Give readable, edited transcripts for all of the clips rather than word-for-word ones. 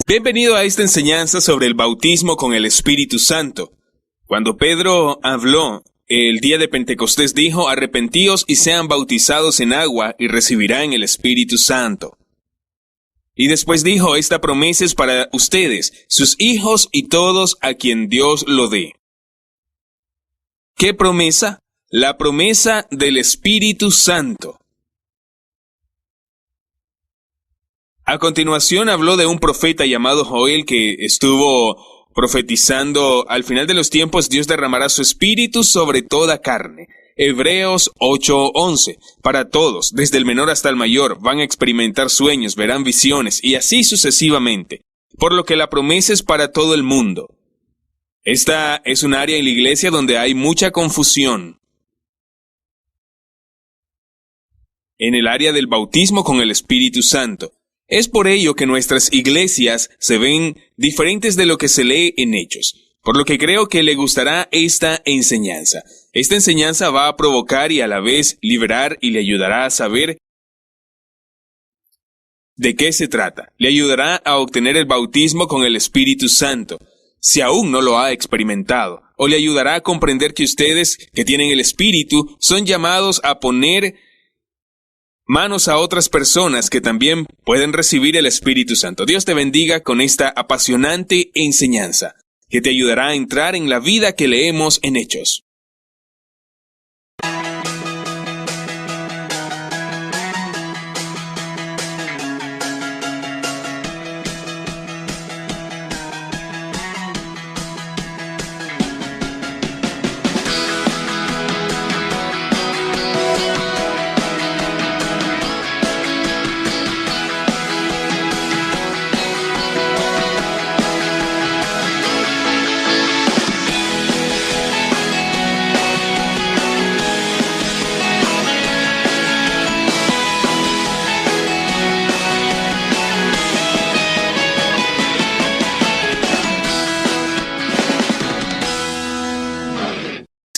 Bienvenido a esta enseñanza sobre el bautismo con el Espíritu Santo. Cuando Pedro habló el día de Pentecostés, dijo: arrepentíos y sean bautizados en agua y recibirán el Espíritu Santo. Y después dijo: esta promesa es para ustedes, sus hijos y todos a quien Dios lo dé. ¿Qué promesa? La promesa del Espíritu Santo. A continuación habló de un profeta llamado Joel que estuvo profetizando: al final de los tiempos Dios derramará su espíritu sobre toda carne. Hebreos 8:11. Para todos, desde el menor hasta el mayor, van a experimentar sueños, verán visiones y así sucesivamente. Por lo que la promesa es para todo el mundo. Esta es un área en la iglesia donde hay mucha confusión. En el área del bautismo con el Espíritu Santo. Es por ello que nuestras iglesias se ven diferentes de lo que se lee en Hechos, por lo que creo que le gustará esta enseñanza. Esta enseñanza va a provocar y a la vez liberar y le ayudará a saber de qué se trata. Le ayudará a obtener el bautismo con el Espíritu Santo, si aún no lo ha experimentado, o le ayudará a comprender que ustedes que tienen el Espíritu son llamados a poner manos a otras personas que también pueden recibir el Espíritu Santo. Dios te bendiga con esta apasionante enseñanza, que te ayudará a entrar en la vida que leemos en Hechos.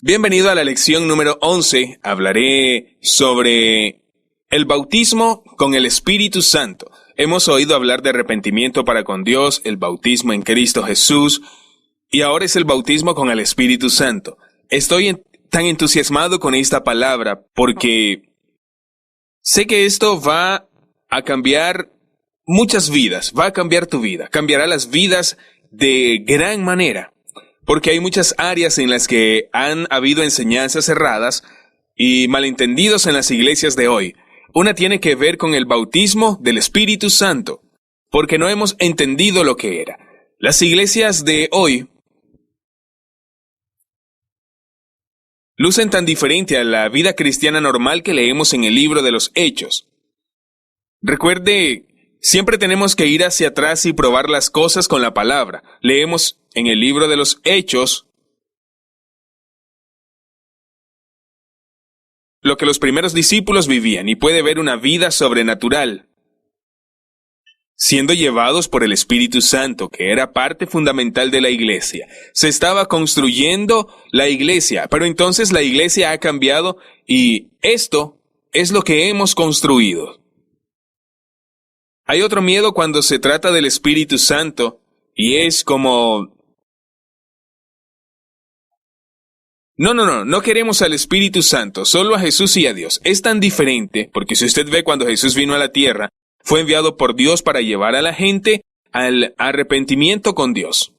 Bienvenido a la lección número 11. Hablaré sobre el bautismo con el Espíritu Santo. Hemos oído hablar de arrepentimiento para con Dios, el bautismo en Cristo Jesús, y ahora es el bautismo con el Espíritu Santo. Estoy tan entusiasmado con esta palabra porque sé que esto va a cambiar muchas vidas, va a cambiar tu vida, cambiará las vidas de gran manera. Porque hay muchas áreas en las que han habido enseñanzas erradas y malentendidos en las iglesias de hoy. Una tiene que ver con el bautismo del Espíritu Santo, porque no hemos entendido lo que era. Las iglesias de hoy lucen tan diferente a la vida cristiana normal que leemos en el libro de los Hechos. Recuerde, siempre tenemos que ir hacia atrás y probar las cosas con la palabra. Leemos en el libro de los Hechos lo que los primeros discípulos vivían y puede ver una vida sobrenatural, siendo llevados por el Espíritu Santo, que era parte fundamental de la iglesia. Se estaba construyendo la iglesia, pero entonces la iglesia ha cambiado y esto es lo que hemos construido. Hay otro miedo cuando se trata del Espíritu Santo y es como: No queremos al Espíritu Santo, solo a Jesús y a Dios. Es tan diferente, porque si usted ve cuando Jesús vino a la tierra, fue enviado por Dios para llevar a la gente al arrepentimiento con Dios.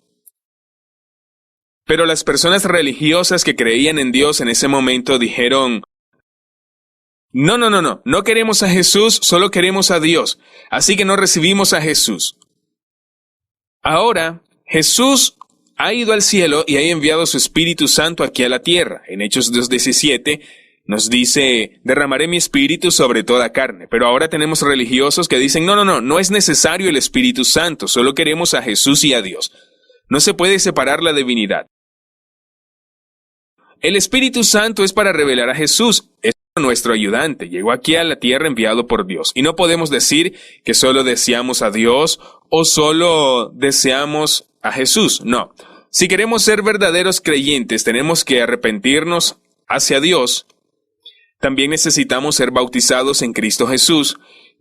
Pero las personas religiosas que creían en Dios en ese momento dijeron: no queremos a Jesús, solo queremos a Dios, así que no recibimos a Jesús. Ahora, Jesús ha ido al cielo y ha enviado su Espíritu Santo aquí a la tierra. En Hechos 2:17 nos dice: derramaré mi Espíritu sobre toda carne. Pero ahora tenemos religiosos que dicen: no es necesario el Espíritu Santo, solo queremos a Jesús y a Dios. No se puede separar la divinidad. El Espíritu Santo es para revelar a Jesús. Es nuestro ayudante. Llegó aquí a la tierra enviado por Dios. Y no podemos decir que solo deseamos a Dios o solo deseamos a Jesús. No. Si queremos ser verdaderos creyentes, tenemos que arrepentirnos hacia Dios. También necesitamos ser bautizados en Cristo Jesús.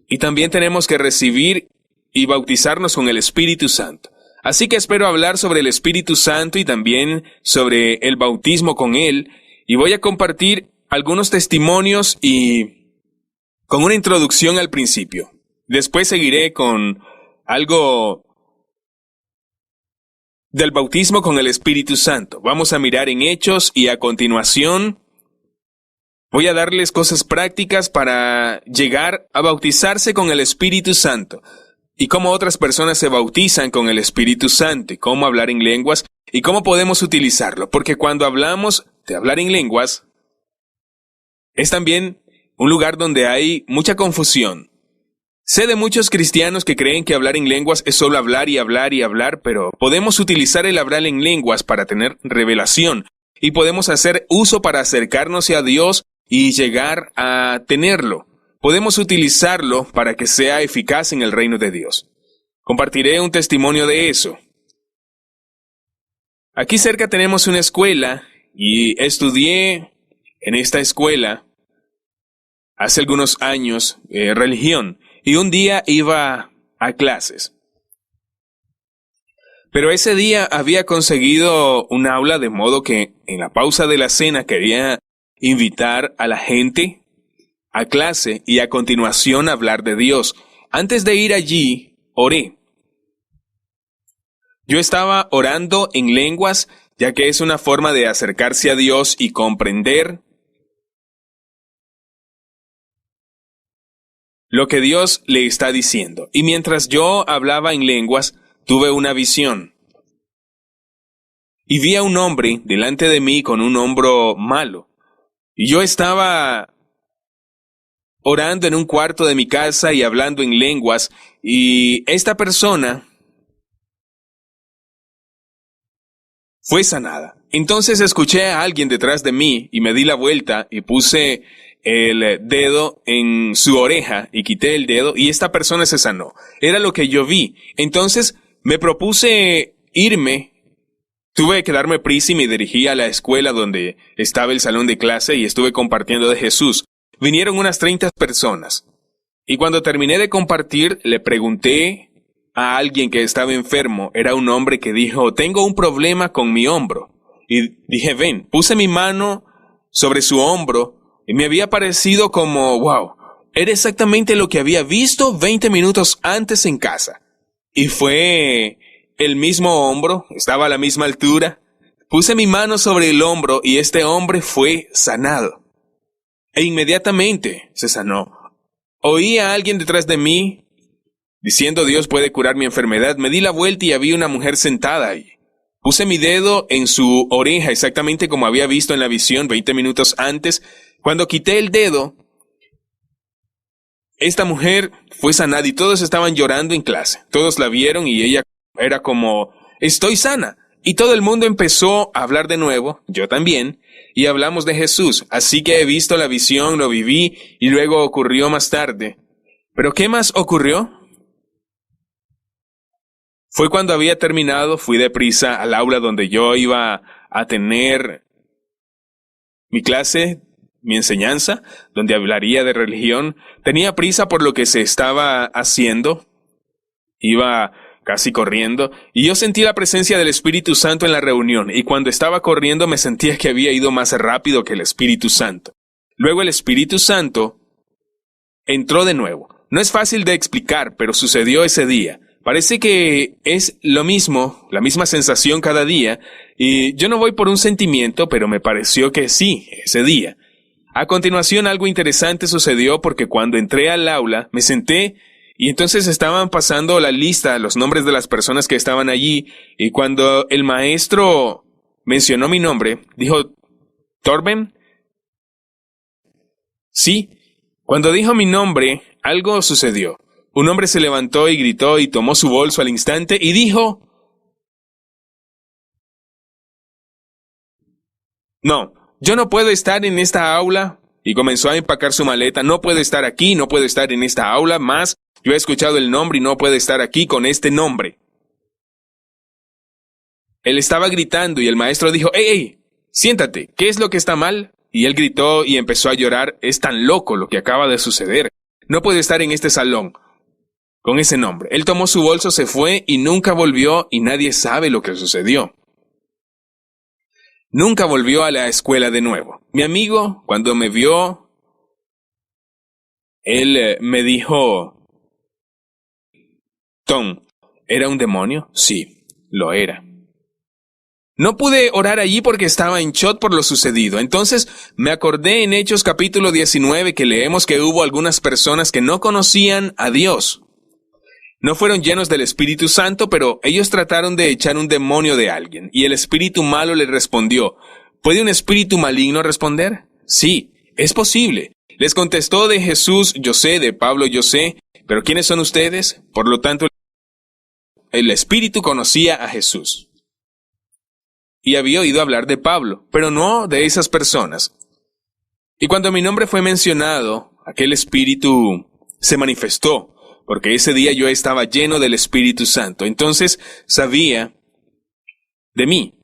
Y también tenemos que recibir y bautizarnos con el Espíritu Santo. Así que espero hablar sobre el Espíritu Santo y también sobre el bautismo con él, y voy a compartir algunos testimonios y con una introducción al principio. Después seguiré con algo del bautismo con el Espíritu Santo. Vamos a mirar en Hechos y a continuación voy a darles cosas prácticas para llegar a bautizarse con el Espíritu Santo y cómo otras personas se bautizan con el Espíritu Santo y cómo hablar en lenguas y cómo podemos utilizarlo. Porque cuando hablamos de hablar en lenguas, es también un lugar donde hay mucha confusión. Sé de muchos cristianos que creen que hablar en lenguas es solo hablar y hablar y hablar, pero podemos utilizar el hablar en lenguas para tener revelación y podemos hacer uso para acercarnos a Dios y llegar a tenerlo. Podemos utilizarlo para que sea eficaz en el reino de Dios. Compartiré un testimonio de eso. Aquí cerca tenemos una escuela y estudié en esta escuela hace algunos años religión. Y un día iba a clases. Pero ese día había conseguido un aula de modo que en la pausa de la cena quería invitar a la gente a clase y a continuación hablar de Dios. Antes de ir allí, oré. Yo estaba orando en lenguas, ya que es una forma de acercarse a Dios y comprender lo que Dios le está diciendo. Y mientras yo hablaba en lenguas, tuve una visión. Y vi a un hombre delante de mí con un hombro malo. Y yo estaba orando en un cuarto de mi casa y hablando en lenguas. Y esta persona fue sanada. Entonces escuché a alguien detrás de mí y me di la vuelta y puse el dedo en su oreja y quité el dedo y esta persona se sanó. Era lo que yo vi. Entonces me propuse irme. Tuve que darme prisa y me dirigí a la escuela donde estaba el salón de clase y estuve compartiendo de Jesús. Vinieron unas 30 personas. Y cuando terminé de compartir, le pregunté a alguien que estaba enfermo. Era un hombre que dijo, tengo un problema con mi hombro. Y dije, ven, puse mi mano sobre su hombro y me había parecido como, wow, era exactamente lo que había visto 20 minutos antes en casa. Y fue el mismo hombro, estaba a la misma altura. Puse mi mano sobre el hombro y este hombre fue sanado. E inmediatamente se sanó. Oí a alguien detrás de mí diciendo, Dios puede curar mi enfermedad. Me di la vuelta y había una mujer sentada ahí. Puse mi dedo en su oreja, exactamente como había visto en la visión 20 minutos antes. Cuando quité el dedo, esta mujer fue sanada y todos estaban llorando en clase. Todos la vieron y ella era como, estoy sana. Y todo el mundo empezó a hablar de nuevo, yo también, y hablamos de Jesús. Así que he visto la visión, lo viví y luego ocurrió más tarde. ¿Pero qué más ocurrió? Fue cuando había terminado, fui deprisa al aula donde yo iba a tener mi clase, mi enseñanza, donde hablaría de religión. Tenía prisa por lo que se estaba haciendo. Iba casi corriendo, y yo sentí la presencia del Espíritu Santo en la reunión, y cuando estaba corriendo me sentía que había ido más rápido que el Espíritu Santo. Luego el Espíritu Santo entró de nuevo. No es fácil de explicar, pero sucedió ese día. Parece que es lo mismo, la misma sensación cada día, y yo no voy por un sentimiento, pero me pareció que sí, ese día. A continuación algo interesante sucedió porque cuando entré al aula me senté y entonces estaban pasando la lista, los nombres de las personas que estaban allí, y cuando el maestro mencionó mi nombre, dijo, ¿Torben? Sí. Cuando dijo mi nombre, algo sucedió. Un hombre se levantó y gritó y tomó su bolso al instante y dijo, no, yo no puedo estar en esta aula. Y comenzó a empacar su maleta. No puedo estar aquí, no puedo estar en esta aula más. Yo he escuchado el nombre y no puedo estar aquí con este nombre. Él estaba gritando y el maestro dijo, ¡Ey! Siéntate, ¿qué es lo que está mal? Y él gritó y empezó a llorar. Es tan loco lo que acaba de suceder. No puedo estar en este salón. con ese nombre. Él tomó su bolso, se fue y nunca volvió y nadie sabe lo que sucedió. Nunca volvió a la escuela de nuevo. Mi amigo, cuando me vio, él me dijo, Tom, ¿era un demonio? Sí, lo era. No pude orar allí porque estaba en shock por lo sucedido. Entonces me acordé en Hechos capítulo 19 que leemos que hubo algunas personas que no conocían a Dios. No fueron llenos del Espíritu Santo, pero ellos trataron de echar un demonio de alguien. Y el espíritu malo le respondió, ¿puede un espíritu maligno responder? Sí, es posible. Les contestó de Jesús, yo sé, de Pablo, yo sé, pero ¿quiénes son ustedes? Por lo tanto, el espíritu conocía a Jesús. Y había oído hablar de Pablo, pero no de esas personas. Y cuando mi nombre fue mencionado, aquel espíritu se manifestó, porque ese día yo estaba lleno del Espíritu Santo. Entonces sabía de mí.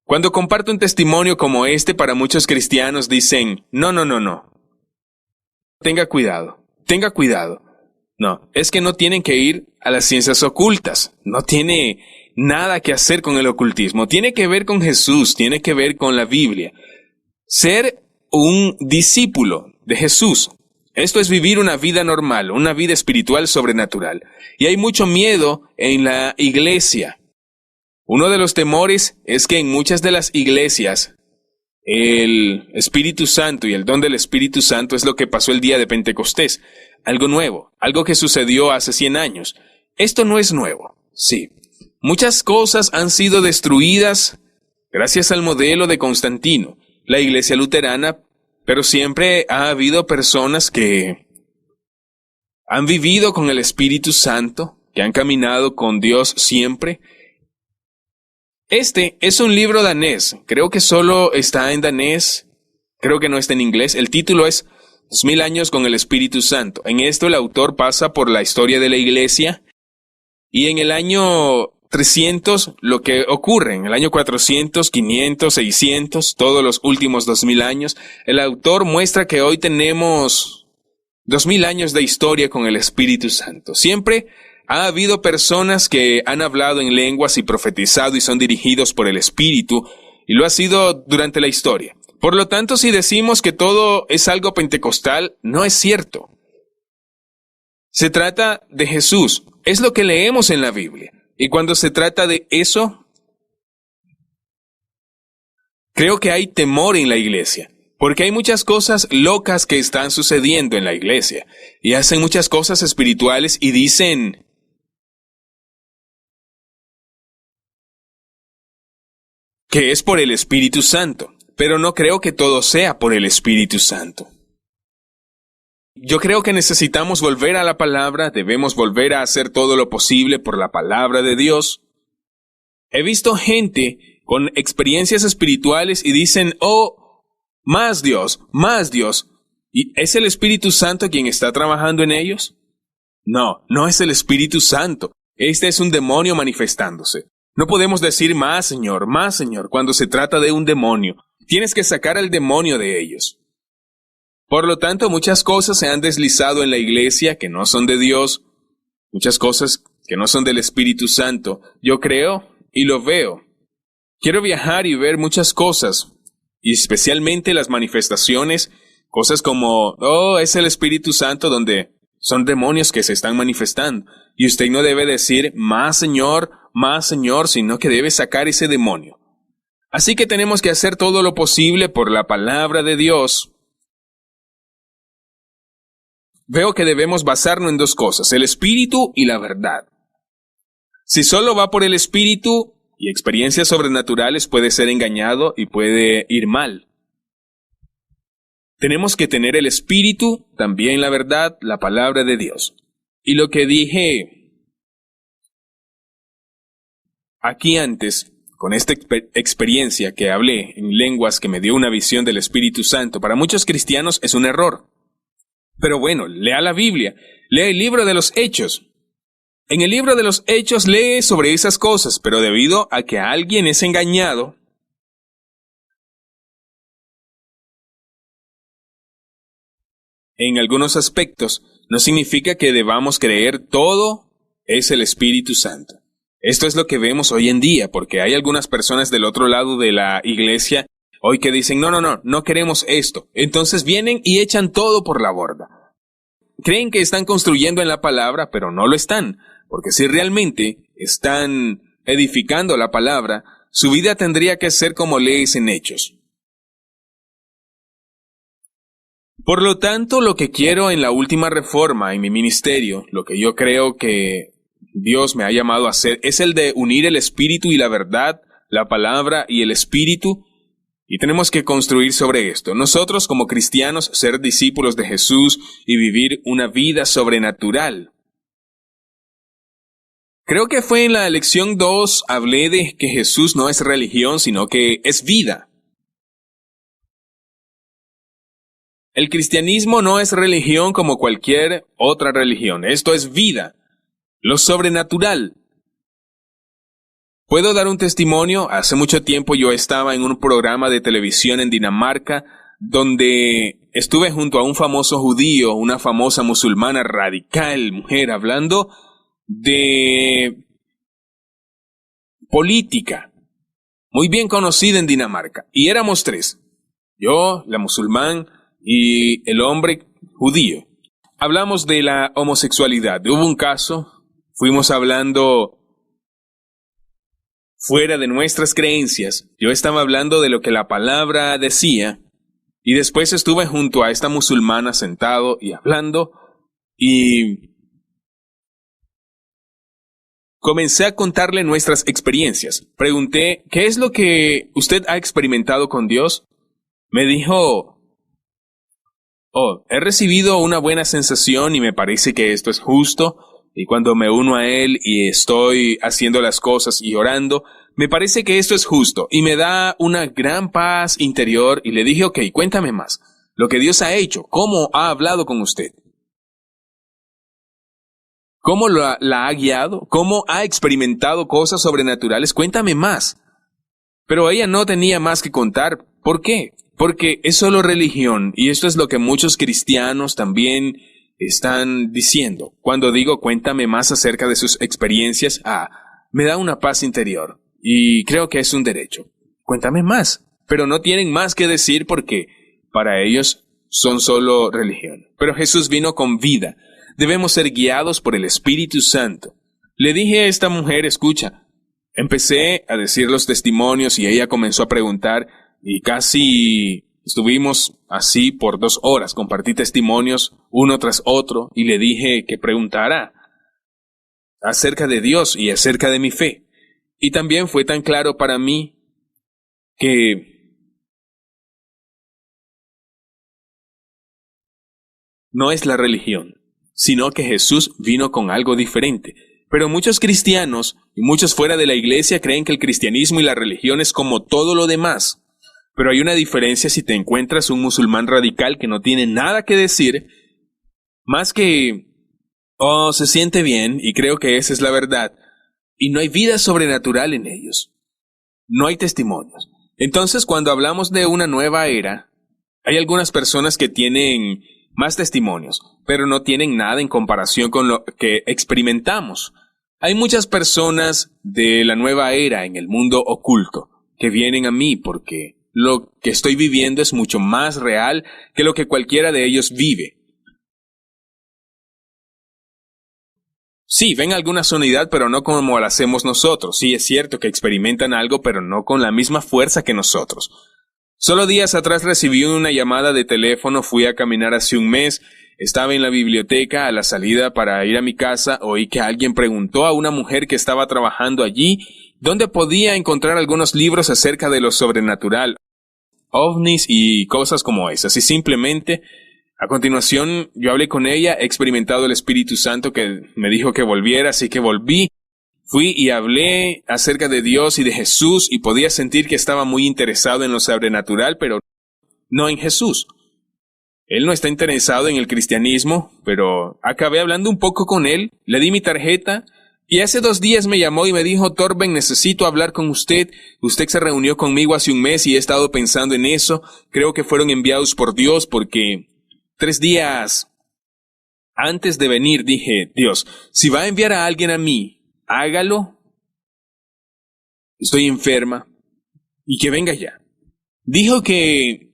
Cuando comparto un testimonio como este, para muchos cristianos dicen, no. Tenga cuidado. No, es que no tienen que ir a las ciencias ocultas. No tiene nada que hacer con el ocultismo. Tiene que ver con Jesús, tiene que ver con la Biblia. Ser un discípulo de Jesús. Esto es vivir una vida normal, una vida espiritual sobrenatural. Y hay mucho miedo en la iglesia. Uno de los temores es que en muchas de las iglesias el Espíritu Santo y el don del Espíritu Santo es lo que pasó el día de Pentecostés. Algo nuevo, algo que sucedió hace 100 años. Esto no es nuevo, sí. Muchas cosas han sido destruidas gracias al modelo de Constantino, la iglesia luterana, pero siempre ha habido personas que han vivido con el Espíritu Santo, que han caminado con Dios siempre. Este es un libro danés, creo que solo está en danés, creo que no está en inglés. El título es 2000 años con el Espíritu Santo. En esto el autor pasa por la historia de la iglesia y en el año 300 lo que ocurre, en el año 400, 500, 600, todos los últimos 2000 años, el autor muestra que hoy tenemos 2000 años de historia con el Espíritu Santo. Siempre ha habido personas que han hablado en lenguas y profetizado y son dirigidos por el Espíritu, y lo ha sido durante la historia. Por lo tanto, si decimos que todo es algo pentecostal, no es cierto. Se trata de Jesús, es lo que leemos en la Biblia. Y cuando se trata de eso, creo que hay temor en la iglesia, porque hay muchas cosas locas que están sucediendo en la iglesia, y hacen muchas cosas espirituales y dicen que es por el Espíritu Santo, pero no creo que todo sea por el Espíritu Santo. Yo creo que necesitamos volver a la palabra, debemos volver a hacer todo lo posible por la palabra de Dios. He visto gente con experiencias espirituales y dicen, oh, más Dios, ¿y es el Espíritu Santo quien está trabajando en ellos? No, no es el Espíritu Santo, este es un demonio manifestándose. No podemos decir más Señor, cuando se trata de un demonio. Tienes que sacar al demonio de ellos. Por lo tanto, muchas cosas se han deslizado en la iglesia que no son de Dios, muchas cosas que no son del Espíritu Santo. Yo creo y lo veo. Quiero viajar y ver muchas cosas, y especialmente las manifestaciones, cosas como, oh, es el Espíritu Santo, donde son demonios que se están manifestando. Y usted no debe decir, más Señor, sino que debe sacar ese demonio. Así que tenemos que hacer todo lo posible por la palabra de Dios. Veo que debemos basarnos en dos cosas, el Espíritu y la verdad. Si solo va por el Espíritu y experiencias sobrenaturales, puede ser engañado y puede ir mal. Tenemos que tener el Espíritu, también la verdad, la palabra de Dios. Y lo que dije aquí antes, con esta experiencia que hablé en lenguas que me dio una visión del Espíritu Santo, para muchos cristianos es un error. Pero bueno, lea la Biblia, lea el libro de los Hechos. En el libro de los Hechos lee sobre esas cosas, pero debido a que alguien es engañado, en algunos aspectos, no significa que debamos creer todo es el Espíritu Santo. Esto es lo que vemos hoy en día, porque hay algunas personas del otro lado de la iglesia hoy que dicen, no queremos esto. Entonces vienen y echan todo por la borda. Creen que están construyendo en la palabra, pero no lo están, porque si realmente están edificando la palabra, su vida tendría que ser como lees en Hechos. Por lo tanto, lo que quiero en la última reforma en mi ministerio, lo que yo creo que Dios me ha llamado a hacer, es el de unir el espíritu y la verdad, la palabra y el espíritu, y tenemos que construir sobre esto. Nosotros como cristianos, ser discípulos de Jesús y vivir una vida sobrenatural. Creo que fue en la lección 2, hablé de que Jesús no es religión, sino que es vida. El cristianismo no es religión como cualquier otra religión. Esto es vida, lo sobrenatural. Puedo dar un testimonio. Hace mucho tiempo yo estaba en un programa de televisión en Dinamarca, donde estuve junto a un famoso judío, una famosa musulmana radical, mujer, hablando de política, muy bien conocida en Dinamarca. Y éramos tres, yo, la musulmán, y el hombre judío. Hablamos de la homosexualidad. Hubo un caso, fuimos hablando fuera de nuestras creencias. Yo estaba hablando de lo que la palabra decía, y después estuve junto a esta musulmana sentado y hablando, y comencé a contarle nuestras experiencias. Pregunté, ¿qué es lo que usted ha experimentado con Dios? Me dijo, he recibido una buena sensación y me parece que esto es justo, y cuando me uno a Él y estoy haciendo las cosas y orando, me parece que esto es justo y me da una gran paz interior. Y le dije, ok, cuéntame más, lo que Dios ha hecho, cómo ha hablado con usted, cómo la ha guiado, cómo ha experimentado cosas sobrenaturales, cuéntame más. Pero ella no tenía más que contar. ¿Por qué? Porque es solo religión, y esto es lo que muchos cristianos también están diciendo. Cuando digo cuéntame más acerca de sus experiencias, me da una paz interior, y creo que es un derecho. Cuéntame más, pero no tienen más que decir porque para ellos son solo religión. Pero Jesús vino con vida. Debemos ser guiados por el Espíritu Santo. Le dije a esta mujer, escucha, empecé a decir los testimonios y ella comenzó a preguntar, y casi estuvimos así por 2 horas. Compartí testimonios uno tras otro y le dije que preguntara acerca de Dios y acerca de mi fe. Y también fue tan claro para mí que no es la religión, sino que Jesús vino con algo diferente. Pero muchos cristianos y muchos fuera de la iglesia creen que el cristianismo y la religión es como todo lo demás. Pero hay una diferencia si te encuentras un musulmán radical que no tiene nada que decir, más que, se siente bien, y creo que esa es la verdad, y no hay vida sobrenatural en ellos. No hay testimonios. Entonces, cuando hablamos de una nueva era, hay algunas personas que tienen más testimonios, pero no tienen nada en comparación con lo que experimentamos. Hay muchas personas de la nueva era en el mundo oculto que vienen a mí porque lo que estoy viviendo es mucho más real que lo que cualquiera de ellos vive. Sí, ven alguna sonidad, pero no como la hacemos nosotros. Sí, es cierto que experimentan algo, pero no con la misma fuerza que nosotros. Solo días atrás recibí una llamada de teléfono, fui a caminar hace un mes, estaba en la biblioteca a la salida para ir a mi casa, oí que alguien preguntó a una mujer que estaba trabajando allí dónde podía encontrar algunos libros acerca de lo sobrenatural, ovnis y cosas como esas. Y simplemente, a continuación, yo hablé con ella, he experimentado el Espíritu Santo que me dijo que volviera, así que volví. Fui y hablé acerca de Dios y de Jesús y podía sentir que estaba muy interesado en lo sobrenatural, pero no en Jesús. Él no está interesado en el cristianismo, pero acabé hablando un poco con él, le di mi tarjeta y hace 2 días me llamó y me dijo, Torben, necesito hablar con usted. Usted se reunió conmigo hace un mes y he estado pensando en eso. Creo que fueron enviados por Dios porque 3 días Antes de venir dije, Dios, si va a enviar a alguien a mí, hágalo. Estoy enferma y que venga ya. Dijo que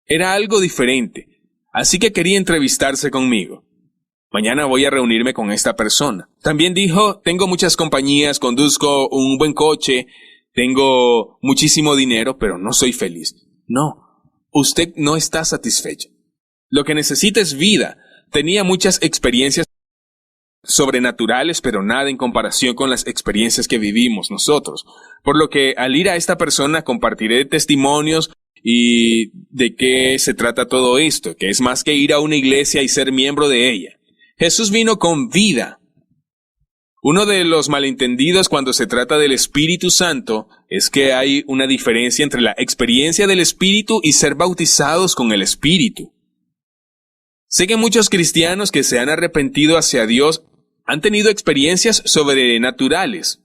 era algo diferente, así que quería entrevistarse conmigo. Mañana voy a reunirme con esta persona. También dijo, tengo muchas compañías, conduzco un buen coche, tengo muchísimo dinero, pero no soy feliz. No, usted no está satisfecho. Lo que necesita es vida. Tenía muchas experiencias sobrenaturales, pero nada en comparación con las experiencias que vivimos nosotros. Por lo que al ir a esta persona compartiré testimonios y de qué se trata todo esto, que es más que ir a una iglesia y ser miembro de ella. Jesús vino con vida. Uno de los malentendidos cuando se trata del Espíritu Santo es que hay una diferencia entre la experiencia del Espíritu y ser bautizados con el Espíritu. Sé que muchos cristianos que se han arrepentido hacia Dios han tenido experiencias sobrenaturales.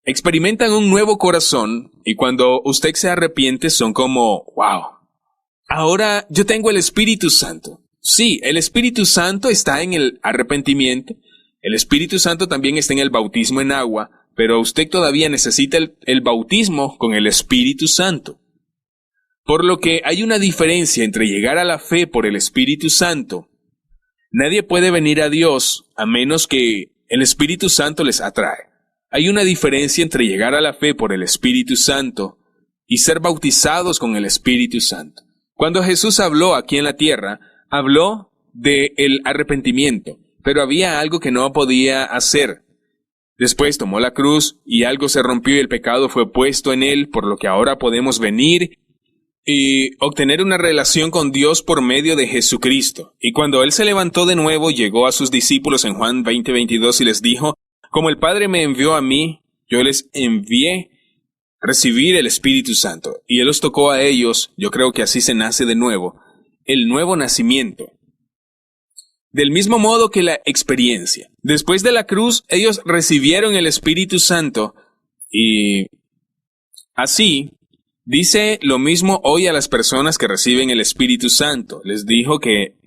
Experimentan un nuevo corazón y cuando usted se arrepiente son como, wow, ahora yo tengo el Espíritu Santo. Sí, el Espíritu Santo está en el arrepentimiento, el Espíritu Santo también está en el bautismo en agua, pero usted todavía necesita el bautismo con el Espíritu Santo. Por lo que hay una diferencia entre llegar a la fe por el Espíritu Santo. Nadie puede venir a Dios a menos que el Espíritu Santo les atrae. Hay una diferencia entre llegar a la fe por el Espíritu Santo y ser bautizados con el Espíritu Santo. Cuando Jesús habló aquí en la tierra, habló del arrepentimiento, pero había algo que no podía hacer. Después tomó la cruz y algo se rompió y el pecado fue puesto en él, por lo que ahora podemos venir y obtener una relación con Dios por medio de Jesucristo. Y cuando Él se levantó de nuevo, llegó a sus discípulos en Juan 20:22 y les dijo, como el Padre me envió a mí, yo les envié recibir el Espíritu Santo. Y Él los tocó a ellos, yo creo que así se nace de nuevo, el nuevo nacimiento. Del mismo modo que la experiencia. Después de la cruz, ellos recibieron el Espíritu Santo y así dice lo mismo hoy a las personas que reciben el Espíritu Santo. Les dijo que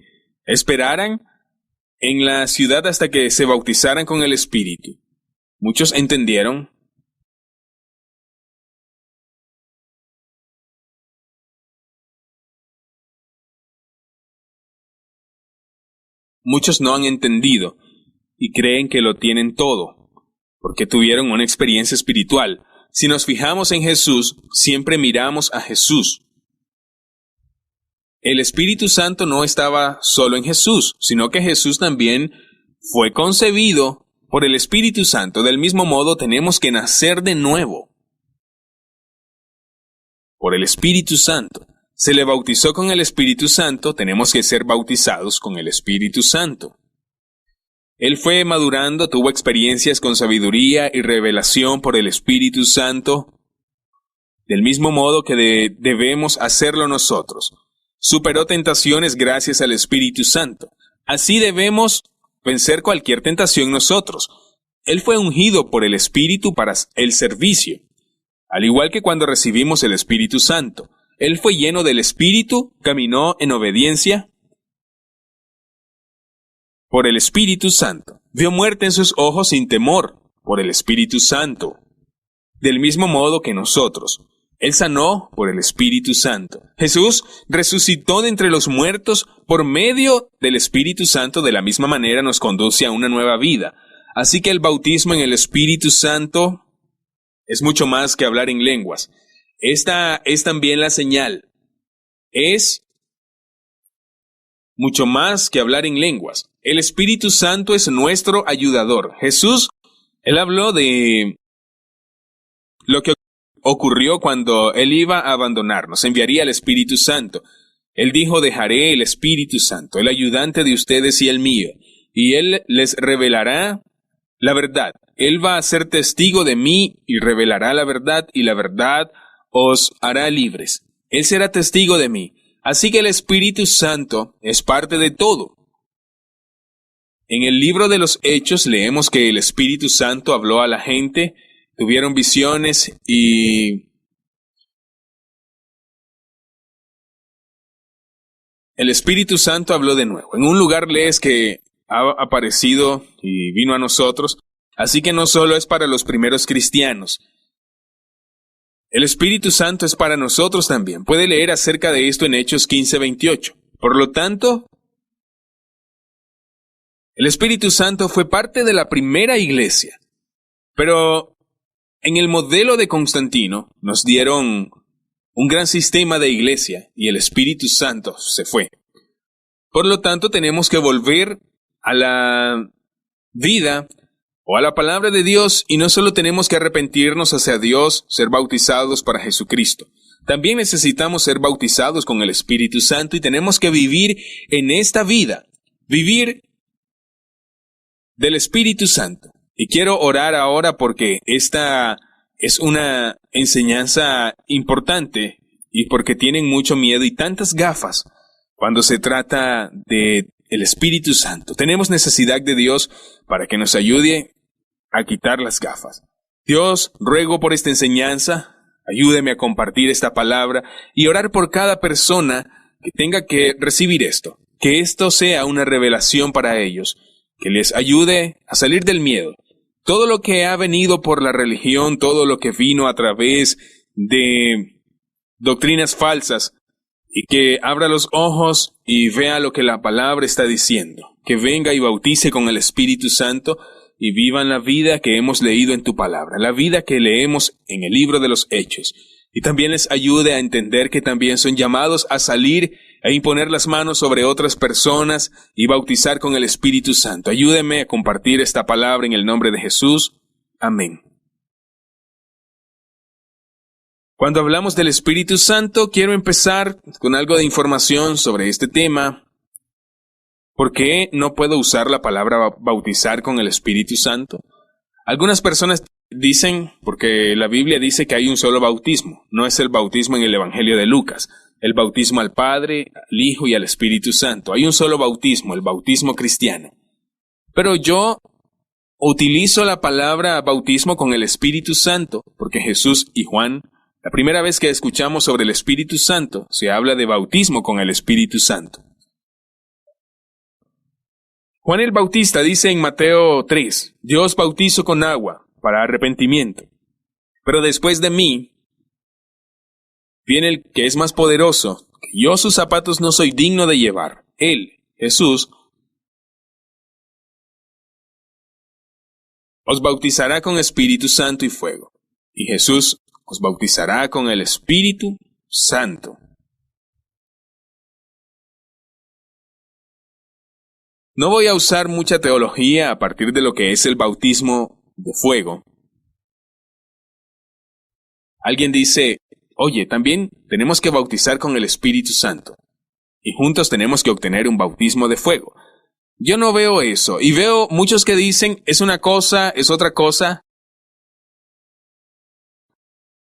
esperaran en la ciudad hasta que se bautizaran con el Espíritu. Muchos entendieron. Muchos no han entendido y creen que lo tienen todo, porque tuvieron una experiencia espiritual. Si nos fijamos en Jesús, siempre miramos a Jesús. El Espíritu Santo no estaba solo en Jesús, sino que Jesús también fue concebido por el Espíritu Santo. Del mismo modo, tenemos que nacer de nuevo por el Espíritu Santo. Se le bautizó con el Espíritu Santo, tenemos que ser bautizados con el Espíritu Santo. Él fue madurando, tuvo experiencias con sabiduría y revelación por el Espíritu Santo, del mismo modo que debemos hacerlo nosotros. Superó tentaciones gracias al Espíritu Santo. Así debemos vencer cualquier tentación nosotros. Él fue ungido por el Espíritu para el servicio. Al igual que cuando recibimos el Espíritu Santo, Él fue lleno del Espíritu, caminó en obediencia por el Espíritu Santo. Vio muerte en sus ojos sin temor, por el Espíritu Santo. Del mismo modo que nosotros. Él sanó por el Espíritu Santo. Jesús resucitó de entre los muertos por medio del Espíritu Santo. De la misma manera nos conduce a una nueva vida. Así que el bautismo en el Espíritu Santo es mucho más que hablar en lenguas. Esta es también la señal. Es mucho más que hablar en lenguas. El Espíritu Santo es nuestro ayudador. Jesús, Él habló de lo que ocurrió cuando Él iba a abandonarnos. Enviaría el Espíritu Santo. Él dijo, dejaré el Espíritu Santo, el ayudante de ustedes y el mío. Y Él les revelará la verdad. Él va a ser testigo de mí y revelará la verdad, y la verdad os hará libres. Él será testigo de mí. Así que el Espíritu Santo es parte de todo. En el libro de los Hechos leemos que el Espíritu Santo habló a la gente, tuvieron visiones y el Espíritu Santo habló de nuevo. En un lugar lees que ha aparecido y vino a nosotros, así que no solo es para los primeros cristianos. El Espíritu Santo es para nosotros también. Puede leer acerca de esto en Hechos 15:28. Por lo tanto, el Espíritu Santo fue parte de la primera iglesia. Pero en el modelo de Constantino nos dieron un gran sistema de iglesia y el Espíritu Santo se fue. Por lo tanto, tenemos que volver a la vida o a la palabra de Dios, y no solo tenemos que arrepentirnos hacia Dios, ser bautizados para Jesucristo. También necesitamos ser bautizados con el Espíritu Santo y tenemos que vivir en esta vida, vivir del Espíritu Santo. Y quiero orar ahora porque esta es una enseñanza importante y porque tienen mucho miedo y tantas gafas cuando se trata de el Espíritu Santo. Tenemos necesidad de Dios para que nos ayude a quitar las gafas. Dios, ruego por esta enseñanza, ayúdeme a compartir esta palabra y orar por cada persona que tenga que recibir esto. Que esto sea una revelación para ellos, que les ayude a salir del miedo. Todo lo que ha venido por la religión, todo lo que vino a través de doctrinas falsas, y que abra los ojos y vea lo que la palabra está diciendo. Que venga y bautice con el Espíritu Santo y vivan la vida que hemos leído en tu palabra, la vida que leemos en el libro de los Hechos. Y también les ayude a entender que también son llamados a salir e imponer las manos sobre otras personas y bautizar con el Espíritu Santo. Ayúdeme a compartir esta palabra en el nombre de Jesús. Amén. Cuando hablamos del Espíritu Santo, quiero empezar con algo de información sobre este tema. ¿Por qué no puedo usar la palabra bautizar con el Espíritu Santo? Algunas personas dicen, porque la Biblia dice que hay un solo bautismo, no es el bautismo en el Evangelio de Lucas, el bautismo al Padre, al Hijo y al Espíritu Santo. Hay un solo bautismo, el bautismo cristiano. Pero yo utilizo la palabra bautismo con el Espíritu Santo, porque Jesús y Juan, la primera vez que escuchamos sobre el Espíritu Santo, se habla de bautismo con el Espíritu Santo. Juan el Bautista dice en Mateo 3, yo os bautizo con agua para arrepentimiento, pero después de mí viene el que es más poderoso, que yo sus zapatos no soy digno de llevar. Él, Jesús, os bautizará con Espíritu Santo y fuego. Y Jesús os bautizará con el Espíritu Santo. No voy a usar mucha teología a partir de lo que es el bautismo de fuego. Alguien dice, oye, también tenemos que bautizar con el Espíritu Santo, y juntos tenemos que obtener un bautismo de fuego. Yo no veo eso, y veo muchos que dicen, es una cosa, es otra cosa.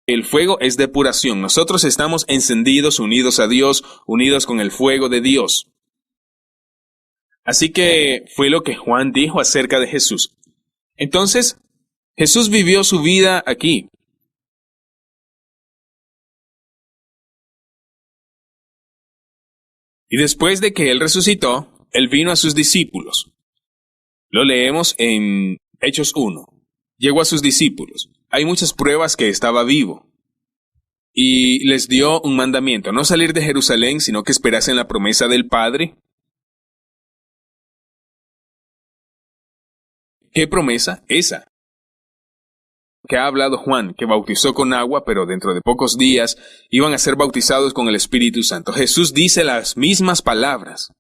El fuego es depuración. Nosotros estamos encendidos, unidos a Dios, unidos con el fuego de Dios. Así que fue lo que Juan dijo acerca de Jesús. Entonces, Jesús vivió su vida aquí. Y después de que Él resucitó, Él vino a sus discípulos. Lo leemos en Hechos 1. Llegó a sus discípulos. Hay muchas pruebas que estaba vivo. Y les dio un mandamiento, no salir de Jerusalén, sino que esperasen la promesa del Padre. ¿Qué promesa? Esa que ha hablado Juan, que bautizó con agua, pero dentro de pocos días iban a ser bautizados con el Espíritu Santo. Jesús dice las mismas palabras.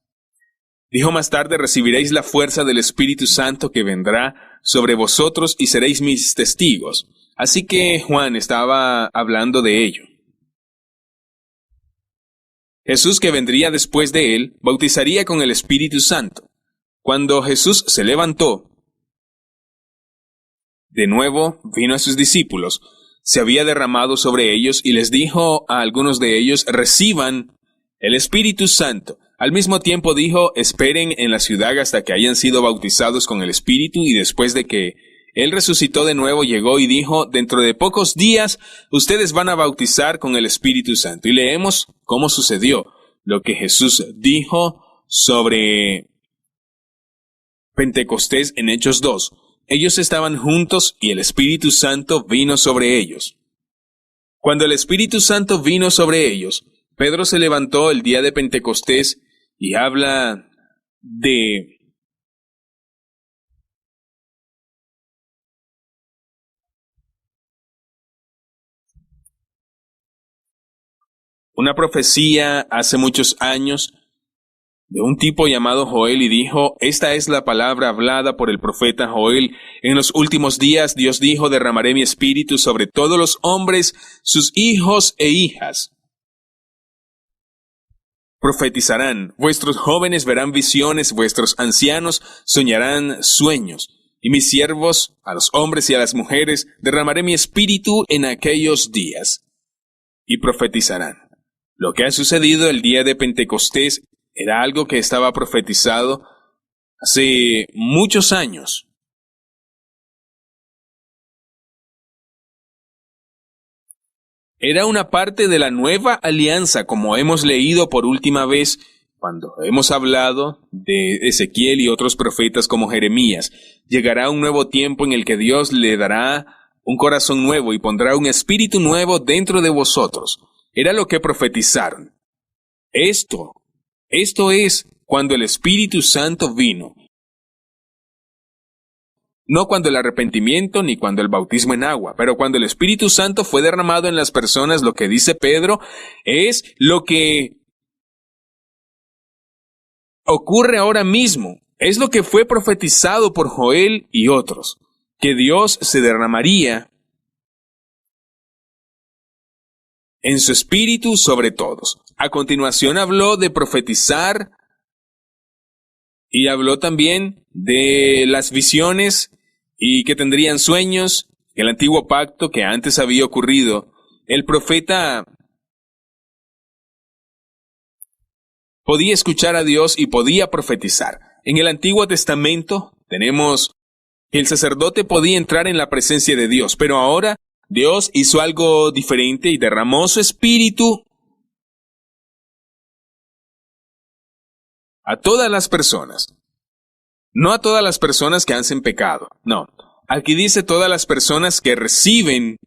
Dijo más tarde, recibiréis la fuerza del Espíritu Santo que vendrá sobre vosotros y seréis mis testigos. Así que Juan estaba hablando de ello. Jesús, que vendría después de él, bautizaría con el Espíritu Santo. Cuando Jesús se levantó, de nuevo vino a sus discípulos, se había derramado sobre ellos y les dijo a algunos de ellos, reciban el Espíritu Santo. Al mismo tiempo dijo, esperen en la ciudad hasta que hayan sido bautizados con el Espíritu, y después de que Él resucitó de nuevo, llegó y dijo, dentro de pocos días ustedes van a bautizar con el Espíritu Santo. Y leemos cómo sucedió. lo que Jesús dijo sobre Pentecostés en Hechos 2. Ellos estaban juntos y el Espíritu Santo vino sobre ellos. Cuando el Espíritu Santo vino sobre ellos, Pedro se levantó el día de Pentecostés y habla de una profecía hace muchos años de un tipo llamado Joel y dijo: esta es la palabra hablada por el profeta Joel. En los últimos días Dios dijo: derramaré mi espíritu sobre todos los hombres, sus hijos e hijas profetizarán, vuestros jóvenes verán visiones, vuestros ancianos soñarán sueños, y mis siervos, a los hombres y a las mujeres, derramaré mi espíritu en aquellos días, y profetizarán. Lo que ha sucedido el día de Pentecostés era algo que estaba profetizado hace muchos años. Era una parte de la nueva alianza, como hemos leído por última vez cuando hemos hablado de Ezequiel y otros profetas como Jeremías. Llegará un nuevo tiempo en el que Dios le dará un corazón nuevo y pondrá un espíritu nuevo dentro de vosotros. Era lo que profetizaron. Esto es cuando el Espíritu Santo vino. No cuando el arrepentimiento ni cuando el bautismo en agua, pero cuando el Espíritu Santo fue derramado en las personas, lo que dice Pedro es lo que ocurre ahora mismo. Es lo que fue profetizado por Joel y otros, que Dios se derramaría en su espíritu sobre todos. A continuación habló de profetizar y habló también de las visiones y que tendrían sueños, el antiguo pacto que antes había ocurrido. El profeta podía escuchar a Dios y podía profetizar. En el Antiguo Testamento tenemos que el sacerdote podía entrar en la presencia de Dios, pero ahora Dios hizo algo diferente y derramó su espíritu a todas las personas. No a todas las personas que hacen pecado, no. Aquí dice todas las personas que reciben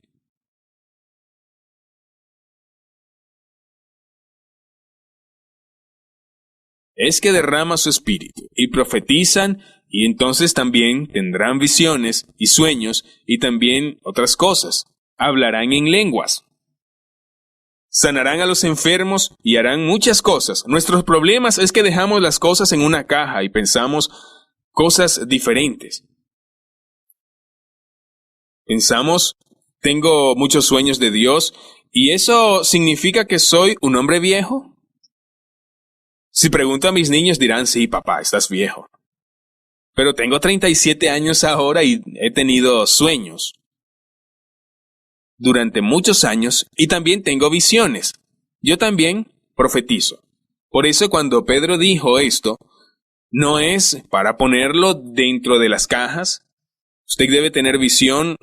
es que derrama su espíritu y profetizan, y entonces también tendrán visiones y sueños y también otras cosas. Hablarán en lenguas. Sanarán a los enfermos y harán muchas cosas. Nuestros problemas es que dejamos las cosas en una caja y pensamos cosas diferentes. Pensamos, tengo muchos sueños de Dios, ¿y eso significa que soy un hombre viejo? Si pregunto a mis niños dirán: sí, papá, estás viejo. Pero tengo 37 años ahora y he tenido sueños durante muchos años y también tengo visiones. Yo también profetizo. Por eso cuando Pedro dijo esto, no es para ponerlo dentro de las cajas. Usted debe tener visión.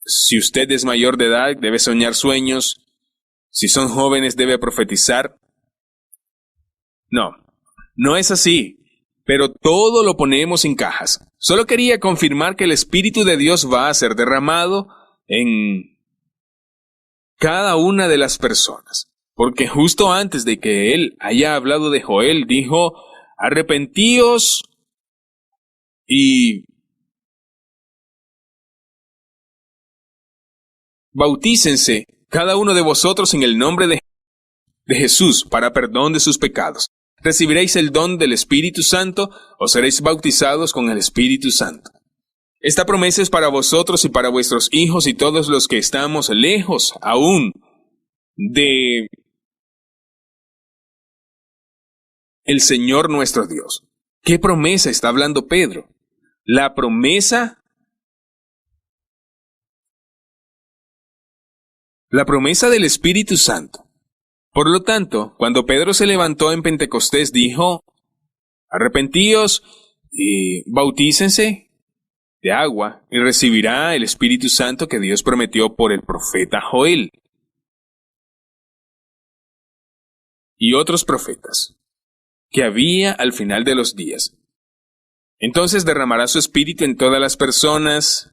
Si usted es mayor de edad, debe soñar sueños. Si son jóvenes, debe profetizar. No es así. Pero todo lo ponemos en cajas. Solo quería confirmar que el Espíritu de Dios va a ser derramado en cada una de las personas. Porque justo antes de que él haya hablado de Joel, dijo: arrepentíos y bautícense cada uno de vosotros en el nombre de Jesús para perdón de sus pecados. Recibiréis el don del Espíritu Santo o seréis bautizados con el Espíritu Santo. Esta promesa es para vosotros y para vuestros hijos y todos los que estamos lejos aún de el Señor nuestro Dios. ¿Qué promesa está hablando Pedro? La promesa del Espíritu Santo. Por lo tanto, cuando Pedro se levantó en Pentecostés, dijo: arrepentíos y bautícense de agua y recibirá el Espíritu Santo que Dios prometió por el profeta Joel. y otros profetas, que había al final de los días. Entonces derramará su espíritu en todas las personas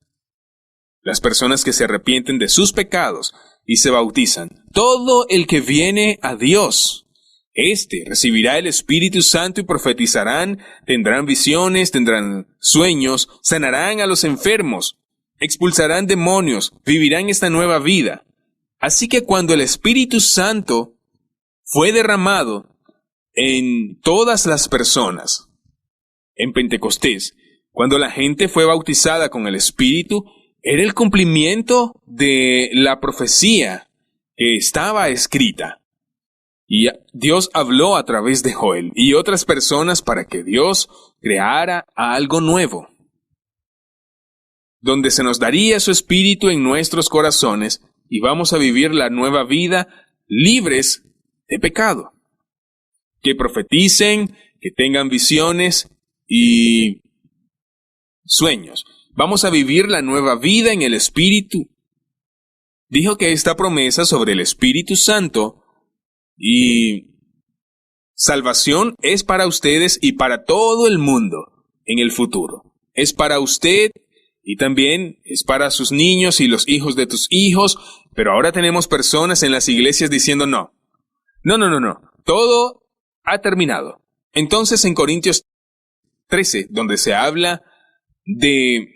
que se arrepienten de sus pecados y se bautizan. Todo el que viene a Dios, éste recibirá el Espíritu Santo y profetizarán, tendrán visiones, tendrán sueños, sanarán a los enfermos, expulsarán demonios, vivirán esta nueva vida. Así que cuando el Espíritu Santo fue derramado en todas las personas, en Pentecostés, cuando la gente fue bautizada con el Espíritu, era el cumplimiento de la profecía que estaba escrita. Y Dios habló a través de Joel y otras personas para que Dios creara algo nuevo, donde se nos daría su Espíritu en nuestros corazones y vamos a vivir la nueva vida libres de pecado. Que profeticen, que tengan visiones y sueños. Vamos a vivir la nueva vida en el Espíritu. Dijo que esta promesa sobre el Espíritu Santo y salvación es para ustedes y para todo el mundo en el futuro. Es para usted y también es para sus niños y los hijos de tus hijos, pero ahora tenemos personas en las iglesias diciendo no, todo ha terminado. Entonces en Corintios 13, donde se habla de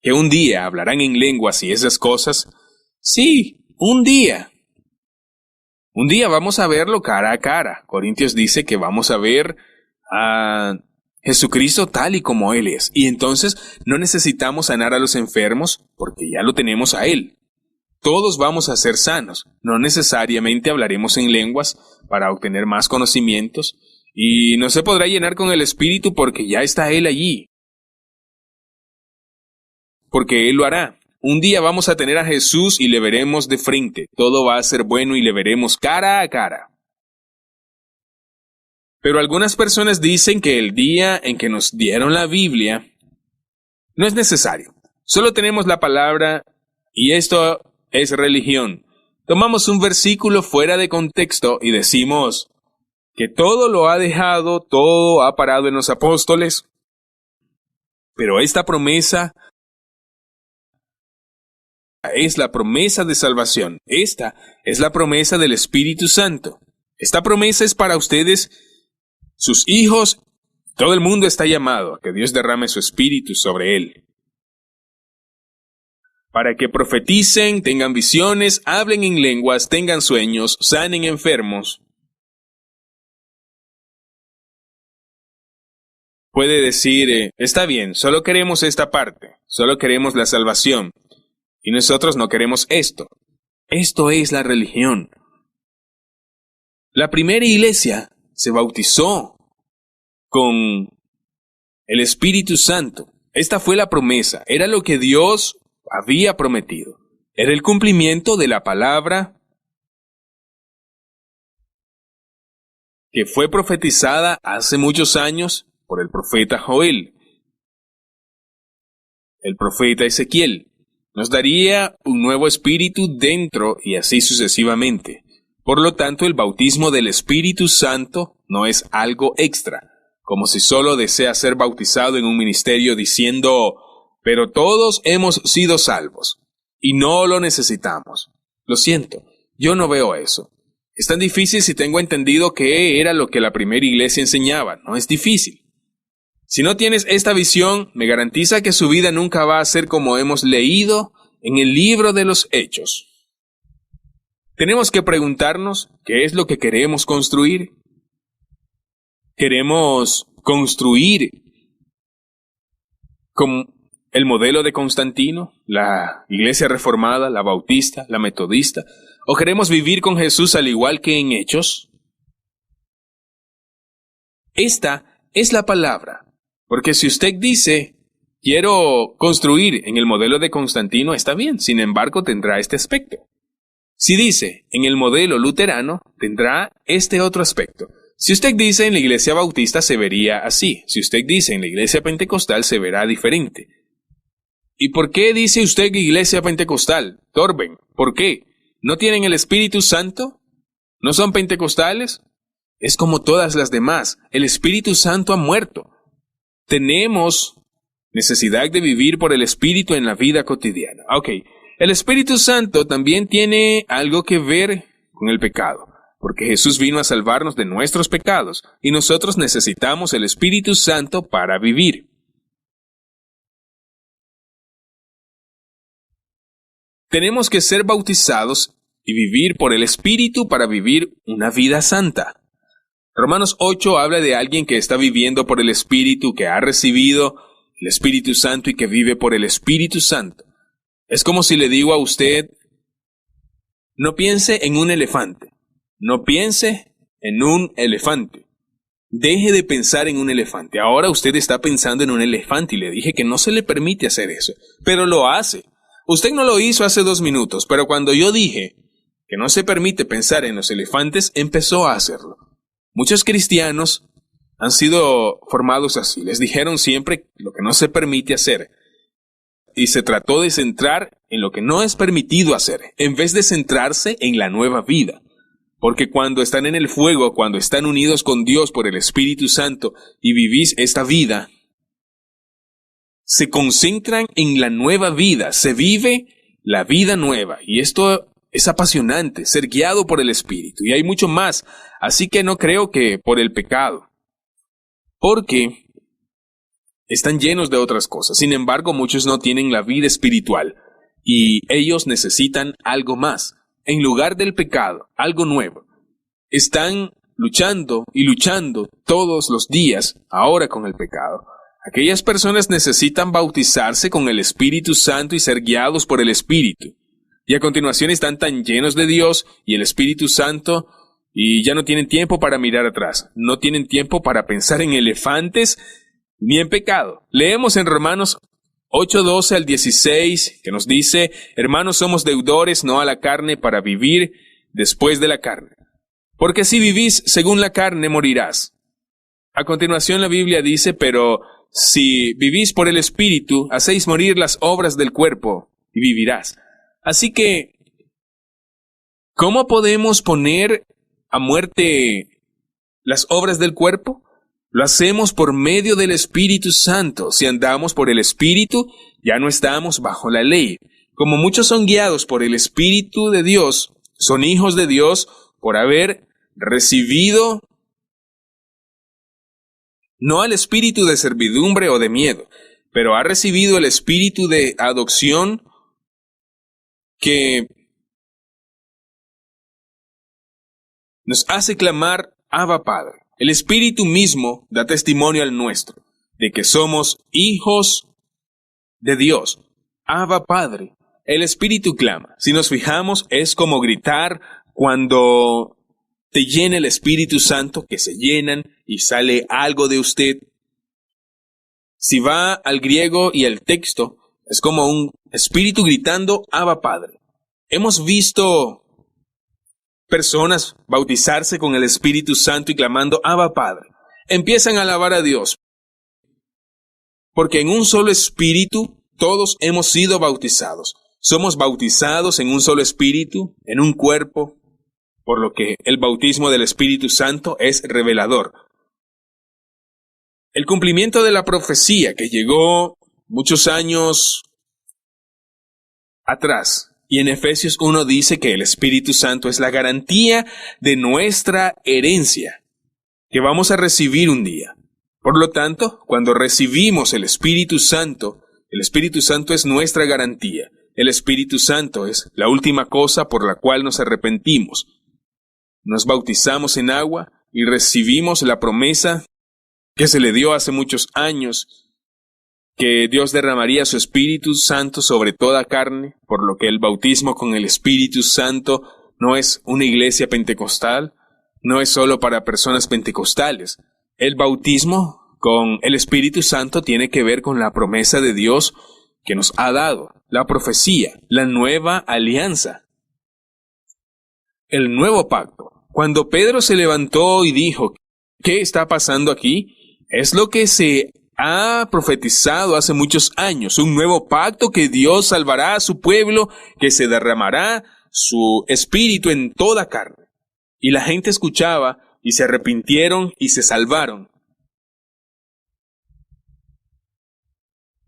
que un día hablarán en lenguas y esas cosas, sí, un día vamos a verlo cara a cara. Corintios dice que vamos a ver a Jesucristo tal y como Él es. Y entonces no necesitamos sanar a los enfermos porque ya lo tenemos a Él. Todos vamos a ser sanos. No necesariamente hablaremos en lenguas para obtener más conocimientos. Y no se podrá llenar con el Espíritu porque ya está Él allí. Porque Él lo hará. Un día vamos a tener a Jesús y le veremos de frente. Todo va a ser bueno y le veremos cara a cara. Pero algunas personas dicen que el día en que nos dieron la Biblia no es necesario. Solo tenemos la palabra y esto es religión. Tomamos un versículo fuera de contexto y decimos que todo lo ha dejado, todo ha parado en los apóstoles. Pero esta promesa es la promesa de salvación. Esta es la promesa del Espíritu Santo. Esta promesa es para ustedes, sus hijos. Todo el mundo está llamado a que Dios derrame su Espíritu sobre él. Para que profeticen, tengan visiones, hablen en lenguas, tengan sueños, sanen enfermos. Puede decir, está bien, solo queremos esta parte, solo queremos la salvación. Y nosotros no queremos esto. Esto es la religión. La primera iglesia se bautizó con el Espíritu Santo. Esta fue la promesa. Era lo que Dios había prometido. Era el cumplimiento de la palabra que fue profetizada hace muchos años por el profeta Joel, el profeta Ezequiel. Nos daría un nuevo espíritu dentro y así sucesivamente. Por lo tanto, el bautismo del Espíritu Santo no es algo extra, como si solo desea ser bautizado en un ministerio diciendo, pero todos hemos sido salvos y no lo necesitamos. Lo siento, yo no veo eso. Es tan difícil si tengo entendido que era lo que la primera iglesia enseñaba. No es difícil. Si no tienes esta visión, me garantiza que su vida nunca va a ser como hemos leído en el libro de los Hechos. Tenemos que preguntarnos qué es lo que queremos construir. ¿Queremos construir con el modelo de Constantino, la iglesia reformada, la bautista, la metodista? ¿O queremos vivir con Jesús al igual que en Hechos? Esta es la palabra. Porque si usted dice, quiero construir en el modelo de Constantino, está bien, sin embargo tendrá este aspecto. Si dice, en el modelo luterano, tendrá este otro aspecto. Si usted dice, en la iglesia bautista, se vería así. Si usted dice, en la iglesia pentecostal, se verá diferente. ¿Y por qué dice usted iglesia pentecostal? Torben, ¿por qué? ¿No tienen el Espíritu Santo? ¿No son pentecostales? Es como todas las demás. El Espíritu Santo ha muerto. Tenemos necesidad de vivir por el Espíritu en la vida cotidiana. Ok, el Espíritu Santo también tiene algo que ver con el pecado, porque Jesús vino a salvarnos de nuestros pecados y nosotros necesitamos el Espíritu Santo para vivir. Tenemos que ser bautizados y vivir por el Espíritu para vivir una vida santa. Romanos 8 habla de alguien que está viviendo por el Espíritu, que ha recibido el Espíritu Santo y que vive por el Espíritu Santo. Es como si le digo a usted, no piense en un elefante, no piense en un elefante. Deje de pensar en un elefante. Ahora usted está pensando en un elefante y le dije que no se le permite hacer eso, pero lo hace. Usted no lo hizo hace 2 minutos, pero cuando yo dije que no se permite pensar en los elefantes, empezó a hacerlo. Muchos cristianos han sido formados así. Les dijeron siempre lo que no se permite hacer. Y se trató de centrar en lo que no es permitido hacer, en vez de centrarse en la nueva vida. Porque cuando están en el fuego, cuando están unidos con Dios por el Espíritu Santo y vivís esta vida, se concentran en la nueva vida, se vive la vida nueva. Y esto es apasionante, ser guiado por el Espíritu. Y hay mucho más, así que no creo que por el pecado. Porque están llenos de otras cosas. Sin embargo, muchos no tienen la vida espiritual y ellos necesitan algo más. En lugar del pecado, algo nuevo. Están luchando y luchando todos los días ahora con el pecado. Aquellas personas necesitan bautizarse con el Espíritu Santo y ser guiados por el Espíritu. Y a continuación están tan llenos de Dios y el Espíritu Santo y ya no tienen tiempo para mirar atrás. No tienen tiempo para pensar en elefantes ni en pecado. Leemos en Romanos 8:12 al 16, que nos dice, hermanos, somos deudores no a la carne para vivir después de la carne. Porque si vivís según la carne, morirás. A continuación la Biblia dice, pero si vivís por el Espíritu, hacéis morir las obras del cuerpo y vivirás. Así que, ¿cómo podemos poner a muerte las obras del cuerpo? Lo hacemos por medio del Espíritu Santo. Si andamos por el Espíritu, ya no estamos bajo la ley. Como muchos son guiados por el Espíritu de Dios, son hijos de Dios por haber recibido no al espíritu de servidumbre o de miedo, pero ha recibido el espíritu de adopción que nos hace clamar Abba Padre. El Espíritu mismo da testimonio al nuestro de que somos hijos de Dios. Abba Padre. El Espíritu clama. Si nos fijamos, es como gritar cuando te llena el Espíritu Santo, que se llenan y sale algo de usted. Si va al griego y al texto, es como un espíritu gritando Abba Padre. Hemos visto personas bautizarse con el Espíritu Santo y clamando Abba Padre. Empiezan a alabar a Dios. Porque en un solo espíritu todos hemos sido bautizados. Somos bautizados en un solo espíritu, en un cuerpo, por lo que el bautismo del Espíritu Santo es revelador. El cumplimiento de la profecía que llegó muchos años atrás, y en Efesios 1 dice que el Espíritu Santo es la garantía de nuestra herencia, que vamos a recibir un día. Por lo tanto, cuando recibimos el Espíritu Santo es nuestra garantía. El Espíritu Santo es la última cosa por la cual nos arrepentimos. Nos bautizamos en agua y recibimos la promesa que se le dio hace muchos años, que Dios derramaría su Espíritu Santo sobre toda carne, por lo que el bautismo con el Espíritu Santo no es una iglesia pentecostal, no es solo para personas pentecostales. El bautismo con el Espíritu Santo tiene que ver con la promesa de Dios que nos ha dado, la profecía, la nueva alianza, el nuevo pacto. Cuando Pedro se levantó y dijo, ¿qué está pasando aquí? Es lo que se ha profetizado hace muchos años, un nuevo pacto que Dios salvará a su pueblo, que se derramará su espíritu en toda carne. y la gente escuchaba y se arrepintieron y se salvaron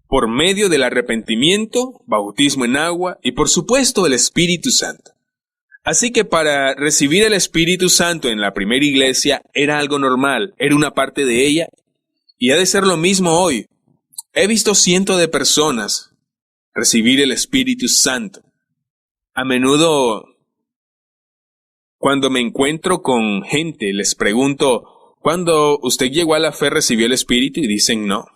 por medio del arrepentimiento, bautismo en agua y por supuesto el Espíritu Santo. Así que para recibir el Espíritu Santo en la primera iglesia era algo normal, era una parte de ella, y ha de ser lo mismo hoy. He visto cientos de personas recibir el Espíritu Santo. A menudo, cuando me encuentro con gente, les pregunto, ¿cuándo usted llegó a la fe recibió el Espíritu? Y dicen no.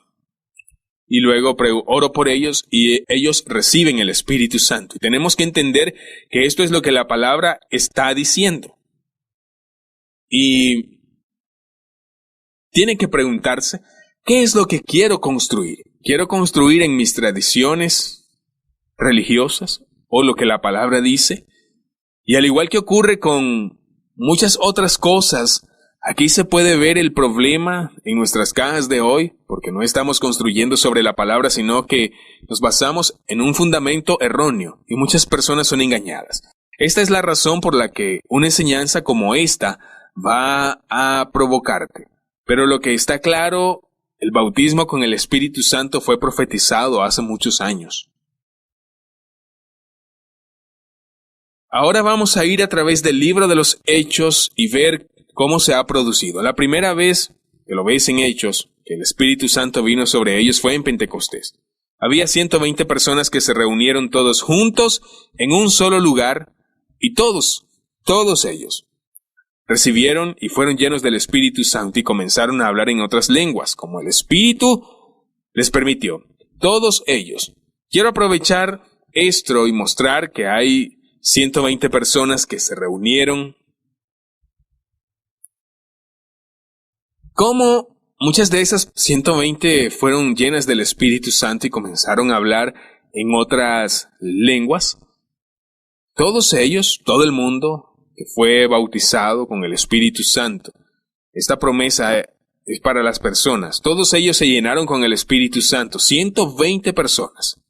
Y luego oro por ellos y ellos reciben el Espíritu Santo. Y tenemos que entender que esto es lo que la palabra está diciendo. Y tienen que preguntarse, ¿qué es lo que quiero construir? ¿Quiero construir en mis tradiciones religiosas o lo que la palabra dice? Y al igual que ocurre con muchas otras cosas, aquí se puede ver el problema en nuestras cajas de hoy, porque no estamos construyendo sobre la palabra, sino que nos basamos en un fundamento erróneo, y muchas personas son engañadas. Esta es la razón por la que una enseñanza como esta va a provocarte. Pero lo que está claro, el bautismo con el Espíritu Santo fue profetizado hace muchos años. Ahora vamos a ir a través del libro de los Hechos y ver cómo se ha producido. La primera vez que lo veis en Hechos, que el Espíritu Santo vino sobre ellos, fue en Pentecostés. Había 120 personas que se reunieron todos juntos en un solo lugar y todos ellos recibieron y fueron llenos del Espíritu Santo y comenzaron a hablar en otras lenguas, como el Espíritu les permitió. Todos ellos. Quiero aprovechar esto y mostrar que hay 120 personas que se reunieron. ¿Cómo muchas de esas 120 fueron llenas del Espíritu Santo y comenzaron a hablar en otras lenguas? Todos ellos, todo el mundo que fue bautizado con el Espíritu Santo. Esta promesa es para las personas. Todos ellos se llenaron con el Espíritu Santo. 120 personas.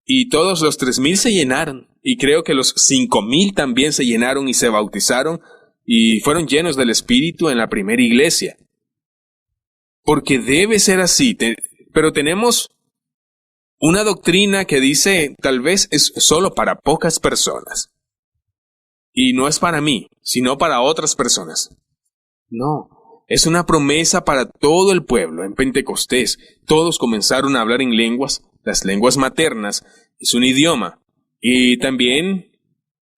Y todos los 3,000 se llenaron. Y creo que los 5,000 también se llenaron y se bautizaron y fueron llenos del Espíritu en la primera iglesia. Porque debe ser así. Pero tenemos una doctrina que dice tal vez es solo para pocas personas. Y no es para mí, sino para otras personas. No, es una promesa para todo el pueblo. En Pentecostés, todos comenzaron a hablar en lenguas. Las lenguas maternas es un idioma. Y también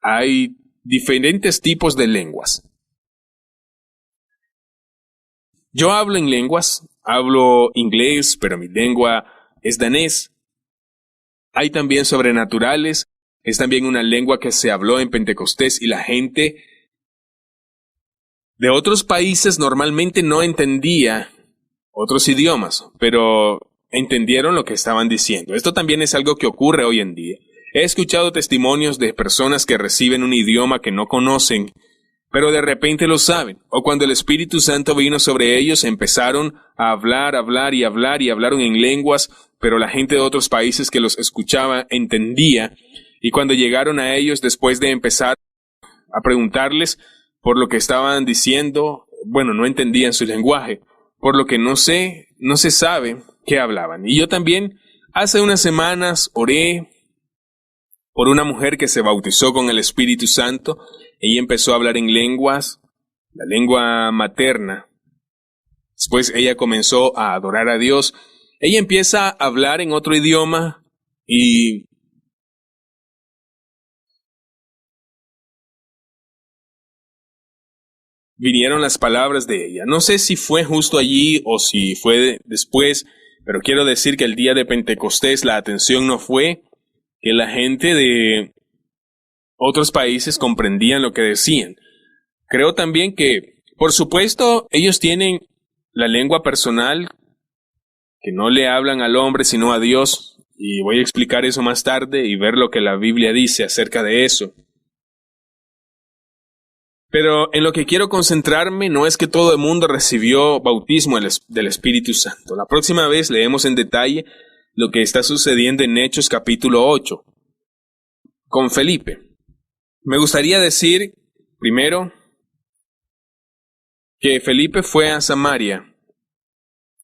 hay diferentes tipos de lenguas. Yo hablo en lenguas, hablo inglés, pero mi lengua es danés. Hay también sobrenaturales. Es también una lengua que se habló en Pentecostés y la gente de otros países normalmente no entendía otros idiomas, pero entendieron lo que estaban diciendo. Esto también es algo que ocurre hoy en día. He escuchado testimonios de personas que reciben un idioma que no conocen, pero de repente lo saben. O cuando el Espíritu Santo vino sobre ellos, empezaron a hablar y hablaron en lenguas, pero la gente de otros países que los escuchaba entendía. Y cuando llegaron a ellos, después de empezar a preguntarles por lo que estaban diciendo, bueno, no entendían su lenguaje, por lo que no se sabe qué hablaban. Y yo también, hace unas semanas, oré por una mujer que se bautizó con el Espíritu Santo. Ella empezó a hablar en lenguas, la lengua materna. Después ella comenzó a adorar a Dios. Ella empieza a hablar en otro idioma y vinieron las palabras de ella. No sé si fue justo allí o si fue después, pero quiero decir que el día de Pentecostés la atención no fue que la gente de otros países comprendían lo que decían. Creo también que, por supuesto, ellos tienen la lengua personal, que no le hablan al hombre sino a Dios, y voy a explicar eso más tarde y ver lo que la Biblia dice acerca de eso. Pero en lo que quiero concentrarme no es que todo el mundo recibió bautismo del Espíritu Santo. La próxima vez leemos en detalle lo que está sucediendo en Hechos capítulo 8 con Felipe. Me gustaría decir, primero, que Felipe fue a Samaria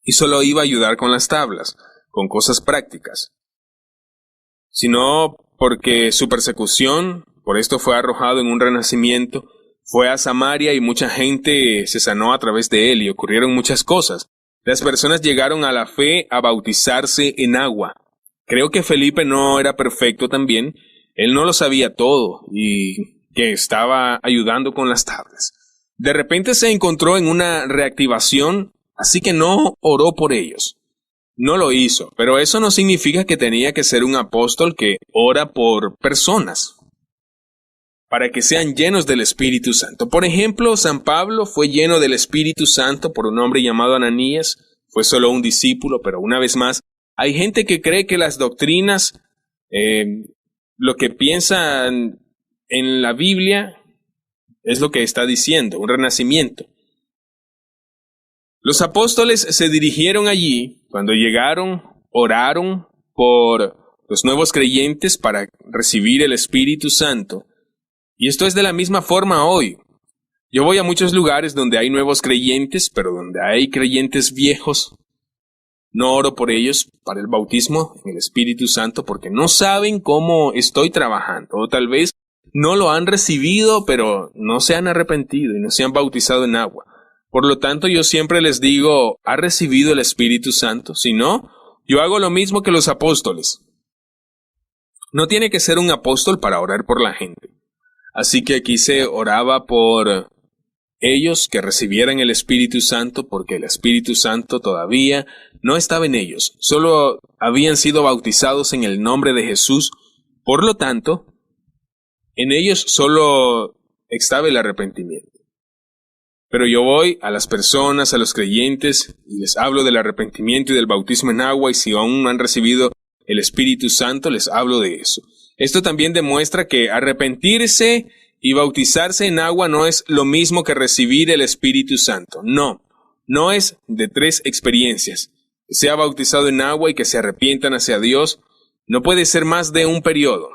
y solo iba a ayudar con las tablas, con cosas prácticas, sino porque su persecución, por esto fue arrojado en un renacimiento, fue a Samaria y mucha gente se sanó a través de él y ocurrieron muchas cosas. Las personas llegaron a la fe a bautizarse en agua. Creo que Felipe no era perfecto también, él no lo sabía todo y que estaba ayudando con las tablas. De repente se encontró en una reactivación, así que no oró por ellos. No lo hizo, pero eso no significa que tenía que ser un apóstol que ora por personas para que sean llenos del Espíritu Santo. Por ejemplo, San Pablo fue lleno del Espíritu Santo por un hombre llamado Ananías, fue solo un discípulo, pero una vez más, hay gente que cree que las doctrinas, lo que piensan en la Biblia, es lo que está diciendo, un renacimiento. Los apóstoles se dirigieron allí, cuando llegaron, oraron por los nuevos creyentes para recibir el Espíritu Santo. Y esto es de la misma forma hoy. Yo voy a muchos lugares donde hay nuevos creyentes, pero donde hay creyentes viejos, no oro por ellos para el bautismo en el Espíritu Santo porque no saben cómo estoy trabajando, o tal vez no lo han recibido, pero no se han arrepentido y no se han bautizado en agua. Por lo tanto, yo siempre les digo, ¿ha recibido el Espíritu Santo? Si no, yo hago lo mismo que los apóstoles. No tiene que ser un apóstol para orar por la gente. Así que aquí se oraba por ellos que recibieran el Espíritu Santo, porque el Espíritu Santo todavía no estaba en ellos. Solo habían sido bautizados en el nombre de Jesús. Por lo tanto, en ellos solo estaba el arrepentimiento. Pero yo voy a las personas, a los creyentes, y les hablo del arrepentimiento y del bautismo en agua, y si aún no han recibido el Espíritu Santo, les hablo de eso. Esto también demuestra que arrepentirse y bautizarse en agua no es lo mismo que recibir el Espíritu Santo. No es de 3 experiencias. Que sea bautizado en agua y que se arrepientan hacia Dios, no puede ser más de un periodo.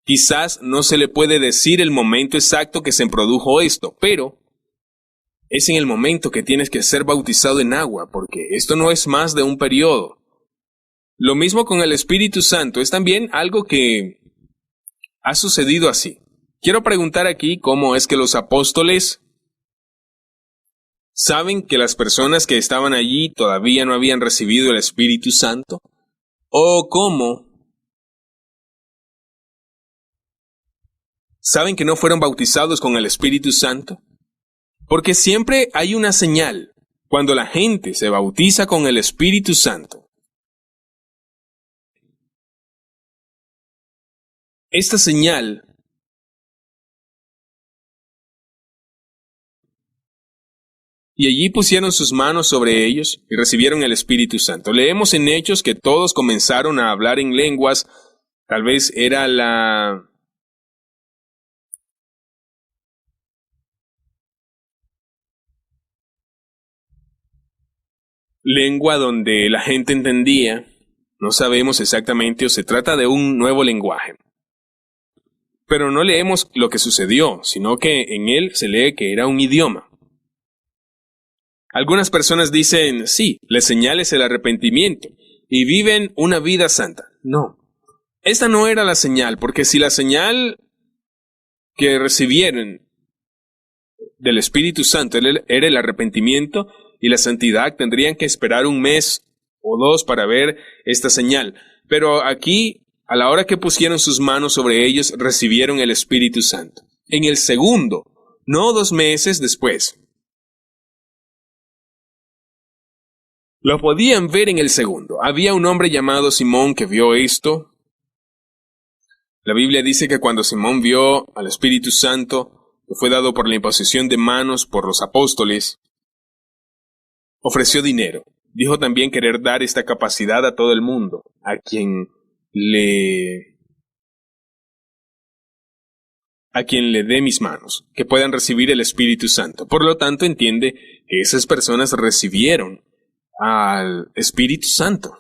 Quizás no se le puede decir el momento exacto que se produjo esto, pero es en el momento que tienes que ser bautizado en agua, porque esto no es más de un periodo. Lo mismo con el Espíritu Santo, es también algo que ha sucedido así. Quiero preguntar aquí cómo es que los apóstoles saben que las personas que estaban allí todavía no habían recibido el Espíritu Santo, o cómo saben que no fueron bautizados con el Espíritu Santo. Porque siempre hay una señal cuando la gente se bautiza con el Espíritu Santo. Esta señal y allí pusieron sus manos sobre ellos y recibieron el Espíritu Santo. Leemos en Hechos que todos comenzaron a hablar en lenguas, tal vez era la lengua donde la gente entendía, no sabemos exactamente, o se trata de un nuevo lenguaje. Pero no leemos lo que sucedió, sino que en él se lee que era un idioma. Algunas personas dicen, sí, la señal es el arrepentimiento, y viven una vida santa. No, esta no era la señal, porque si la señal que recibieron del Espíritu Santo era el arrepentimiento y la santidad, tendrían que esperar 1 mes o 2 para ver esta señal. Pero aquí, a la hora que pusieron sus manos sobre ellos, recibieron el Espíritu Santo. En el segundo, no 2 meses después. Lo podían ver en el segundo. Había un hombre llamado Simón que vio esto. La Biblia dice que cuando Simón vio al Espíritu Santo, que fue dado por la imposición de manos por los apóstoles, ofreció dinero. Dijo también querer dar esta capacidad a todo el mundo, a quien le dé mis manos, que puedan recibir el Espíritu Santo. Por lo tanto, entiende que esas personas recibieron al Espíritu Santo.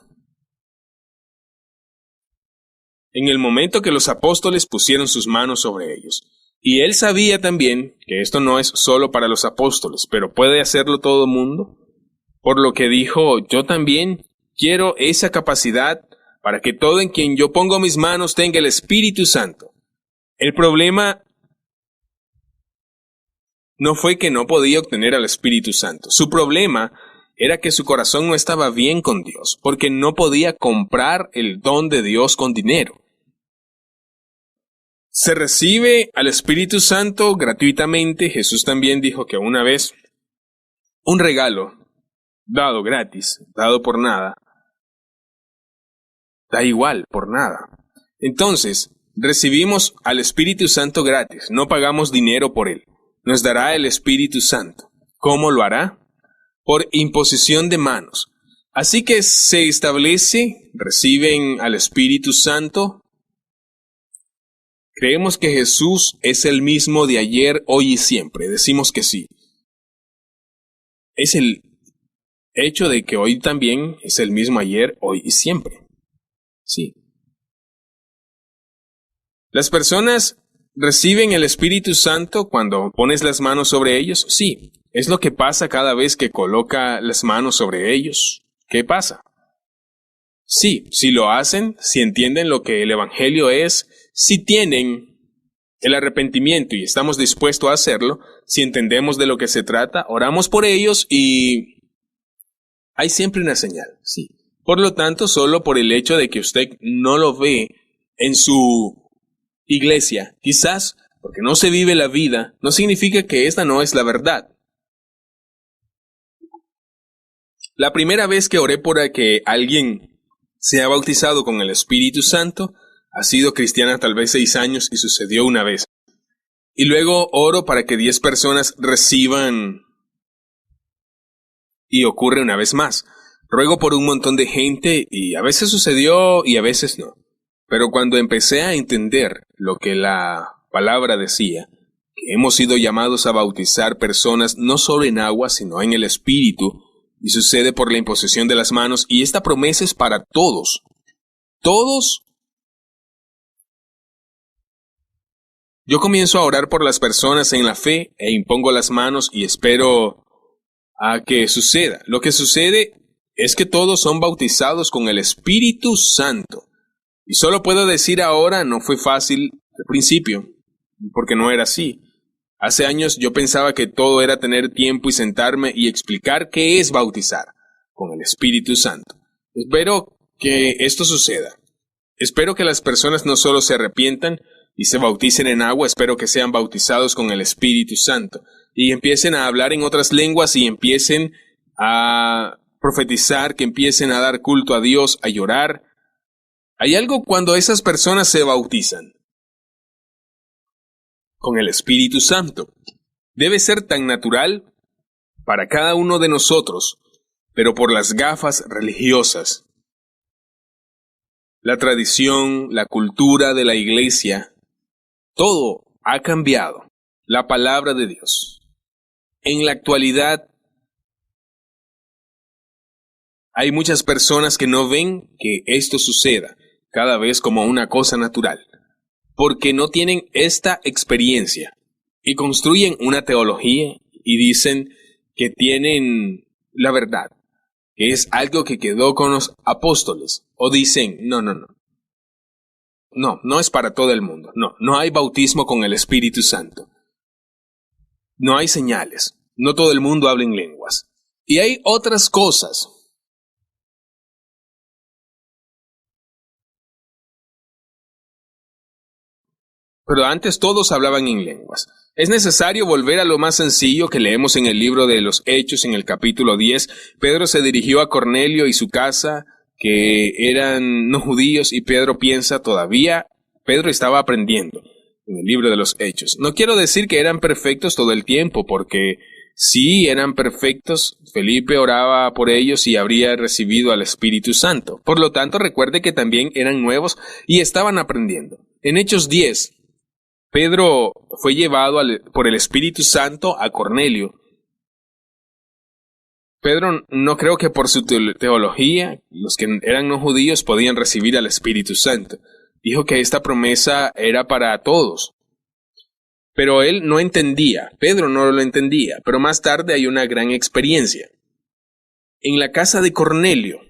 En el momento que los apóstoles pusieron sus manos sobre ellos. Y él sabía también que esto no es solo para los apóstoles, pero puede hacerlo todo el mundo. Por lo que dijo, yo también quiero esa capacidad para que todo en quien yo pongo mis manos tenga el Espíritu Santo. El problema no fue que no podía obtener al Espíritu Santo. Su problema era que su corazón no estaba bien con Dios, porque no podía comprar el don de Dios con dinero. Se recibe al Espíritu Santo gratuitamente. Jesús también dijo que una vez un regalo dado gratis, dado por nada, da igual, por nada. Entonces, recibimos al Espíritu Santo gratis, no pagamos dinero por él. Nos dará el Espíritu Santo. ¿Cómo lo hará? Por imposición de manos. Así que se establece, reciben al Espíritu Santo. Creemos que Jesús es el mismo de ayer, hoy y siempre. Decimos que sí. Es el hecho de que hoy también es el mismo ayer, hoy y siempre. Sí. Las personas reciben el Espíritu Santo cuando pones las manos sobre ellos. Sí. Es lo que pasa cada vez que coloca las manos sobre ellos. ¿Qué pasa? Sí, si lo hacen, si entienden lo que el Evangelio es, si tienen el arrepentimiento y estamos dispuestos a hacerlo, si entendemos de lo que se trata, oramos por ellos y hay siempre una señal, sí. Por lo tanto, solo por el hecho de que usted no lo ve en su iglesia, quizás porque no se vive la vida, no significa que esta no es la verdad. La primera vez que oré por que alguien sea bautizado con el Espíritu Santo, ha sido cristiana tal vez 6 años y sucedió una vez. Y luego oro para que 10 personas reciban y ocurre una vez más. Ruego por un montón de gente y a veces sucedió y a veces no. Pero cuando empecé a entender lo que la palabra decía, que hemos sido llamados a bautizar personas no solo en agua, sino en el Espíritu, y sucede por la imposición de las manos, y esta promesa es para todos. Todos. Yo comienzo a orar por las personas en la fe e impongo las manos y espero a que suceda. Lo que sucede es que todos son bautizados con el Espíritu Santo. Y solo puedo decir ahora, no fue fácil al principio, porque no era así. Hace años yo pensaba que todo era tener tiempo y sentarme y explicar qué es bautizar con el Espíritu Santo. Espero que esto suceda. Espero que las personas no solo se arrepientan y se bauticen en agua, espero que sean bautizados con el Espíritu Santo y empiecen a hablar en otras lenguas y empiecen a profetizar, que empiecen a dar culto a Dios, a llorar. Hay algo cuando esas personas se bautizan con el Espíritu Santo. Debe ser tan natural para cada uno de nosotros, pero por las gafas religiosas. La tradición, la cultura de la iglesia, todo ha cambiado. La palabra de Dios. En la actualidad, hay muchas personas que no ven que esto suceda cada vez como una cosa natural, porque no tienen esta experiencia y construyen una teología y dicen que tienen la verdad, que es algo que quedó con los apóstoles, o dicen, no es para todo el mundo, no hay bautismo con el Espíritu Santo, no hay señales, no todo el mundo habla en lenguas, y hay otras cosas. Pero antes todos hablaban en lenguas. Es necesario volver a lo más sencillo que leemos en el libro de los Hechos, en el capítulo 10. Pedro se dirigió a Cornelio y su casa, que eran no judíos, y Pedro piensa todavía, Pedro estaba aprendiendo en el libro de los Hechos. No quiero decir que eran perfectos todo el tiempo, porque si eran perfectos, Felipe oraba por ellos y habría recibido al Espíritu Santo. Por lo tanto, recuerde que también eran nuevos y estaban aprendiendo. En Hechos 10, Pedro fue llevado por el Espíritu Santo a Cornelio. Pedro no creo que por su teología, los que eran no judíos podían recibir al Espíritu Santo. Dijo que esta promesa era para todos. Pero él no entendía, Pedro no lo entendía, pero más tarde hay una gran experiencia. En la casa de Cornelio,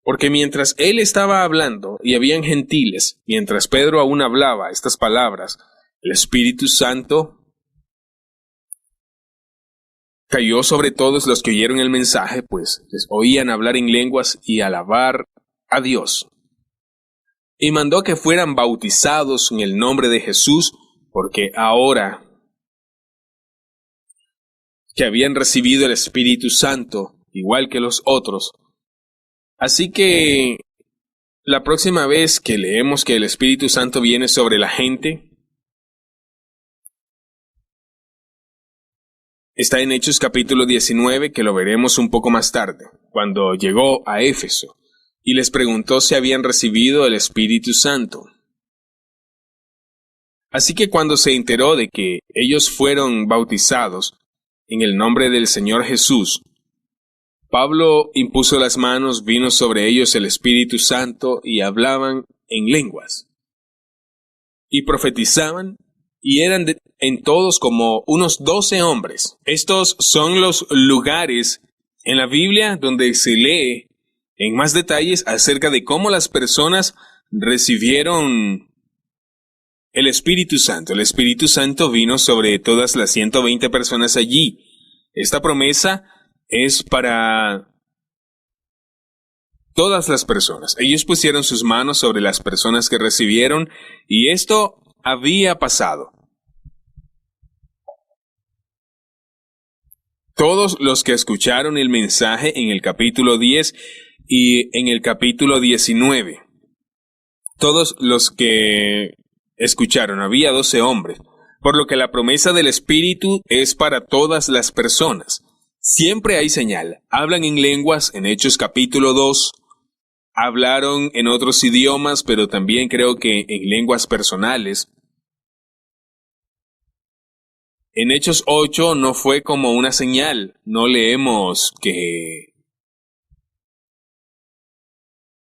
porque mientras él estaba hablando y habían gentiles, mientras Pedro aún hablaba estas palabras, el Espíritu Santo cayó sobre todos los que oyeron el mensaje, pues les oían hablar en lenguas y alabar a Dios. Y mandó que fueran bautizados en el nombre de Jesús, porque ahora que habían recibido el Espíritu Santo, igual que los otros. Así que la próxima vez que leemos que el Espíritu Santo viene sobre la gente, está en Hechos capítulo 19, que lo veremos un poco más tarde, cuando llegó a Éfeso y les preguntó si habían recibido el Espíritu Santo. Así que cuando se enteró de que ellos fueron bautizados en el nombre del Señor Jesús, Pablo impuso las manos, vino sobre ellos el Espíritu Santo y hablaban en lenguas. Y profetizaban, y eran en todos como unos 12 hombres. Estos son los lugares en la Biblia donde se lee en más detalles acerca de cómo las personas recibieron el Espíritu Santo. El Espíritu Santo vino sobre todas las 120 personas allí. Esta promesa es para todas las personas. Ellos pusieron sus manos sobre las personas que recibieron y esto había pasado. Todos los que escucharon el mensaje en el capítulo 10 y en el capítulo 19. Todos los que escucharon, había 12 hombres, por lo que la promesa del Espíritu es para todas las personas. Siempre hay señal. Hablan en lenguas en Hechos capítulo 2, hablaron en otros idiomas, pero también creo que en lenguas personales. En Hechos 8 no fue como una señal, no leemos que...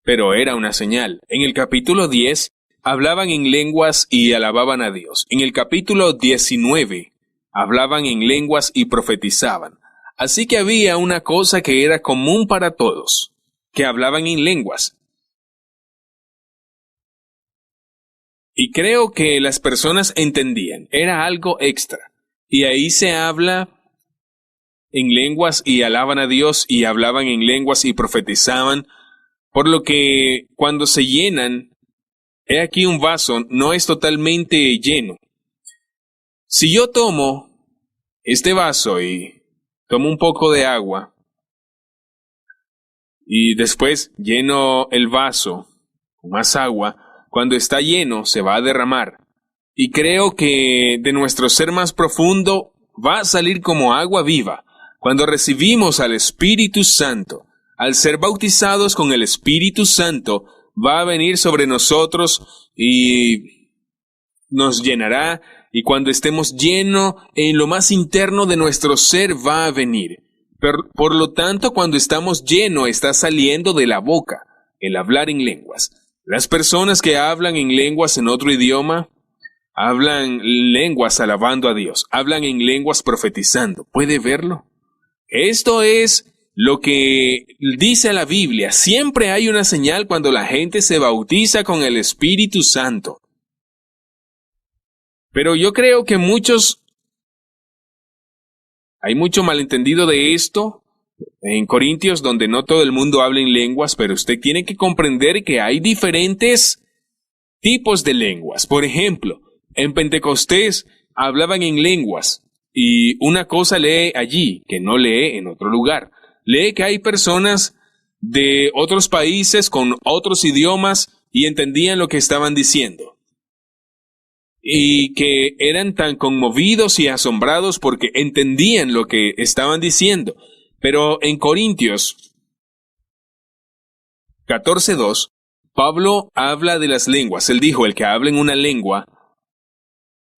pero era una señal. En el capítulo 10 hablaban en lenguas y alababan a Dios. En el capítulo 19 hablaban en lenguas y profetizaban. Así que había una cosa que era común para todos, que hablaban en lenguas. Y creo que las personas entendían, era algo extra. Y ahí se habla en lenguas y alaban a Dios y hablaban en lenguas y profetizaban, por lo que cuando se llenan, he aquí un vaso, no es totalmente lleno. Si yo tomo este vaso y tomo un poco de agua y después lleno el vaso con más agua, cuando está lleno se va a derramar. Y creo que de nuestro ser más profundo va a salir como agua viva. Cuando recibimos al Espíritu Santo, al ser bautizados con el Espíritu Santo, va a venir sobre nosotros y nos llenará. Y cuando estemos llenos, en lo más interno de nuestro ser va a venir. Por lo tanto, cuando estamos llenos, está saliendo de la boca el hablar en lenguas. Las personas que hablan en lenguas en otro idioma, hablan lenguas alabando a Dios, hablan en lenguas profetizando. ¿Puede verlo? Esto es lo que dice la Biblia. Siempre hay una señal cuando la gente se bautiza con el Espíritu Santo. Pero yo creo que hay mucho malentendido de esto en Corintios, donde no todo el mundo habla en lenguas, pero usted tiene que comprender que hay diferentes tipos de lenguas. Por ejemplo, en Pentecostés hablaban en lenguas y una cosa lee allí que no lee en otro lugar. Lee que hay personas de otros países con otros idiomas y entendían lo que estaban diciendo. Y que eran tan conmovidos y asombrados porque entendían lo que estaban diciendo. Pero en Corintios 14:2, Pablo habla de las lenguas. Él dijo, el que habla en una lengua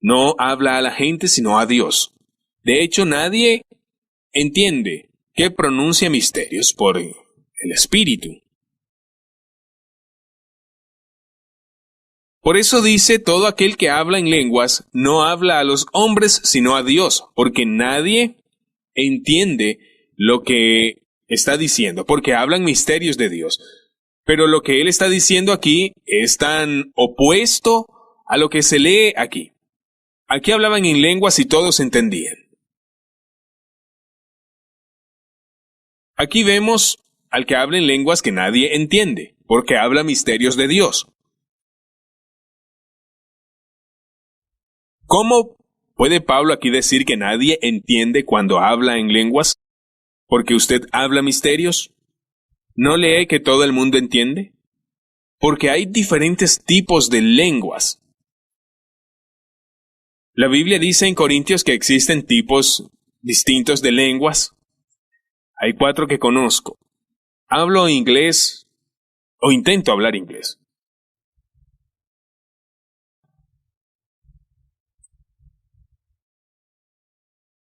no habla a la gente sino a Dios. De hecho, nadie entiende que pronuncia misterios por el Espíritu. Por eso dice, todo aquel que habla en lenguas no habla a los hombres sino a Dios, porque nadie entiende lo que está diciendo, porque hablan misterios de Dios. Pero lo que él está diciendo aquí es tan opuesto a lo que se lee aquí. Aquí hablaban en lenguas y todos entendían. Aquí vemos al que habla en lenguas que nadie entiende, porque habla misterios de Dios. ¿Cómo puede Pablo aquí decir que nadie entiende cuando habla en lenguas? ¿Porque usted habla misterios? ¿No lee que todo el mundo entiende? Porque hay diferentes tipos de lenguas. La Biblia dice en Corintios que existen tipos distintos de lenguas. Hay 4 que conozco. Hablo inglés o intento hablar inglés.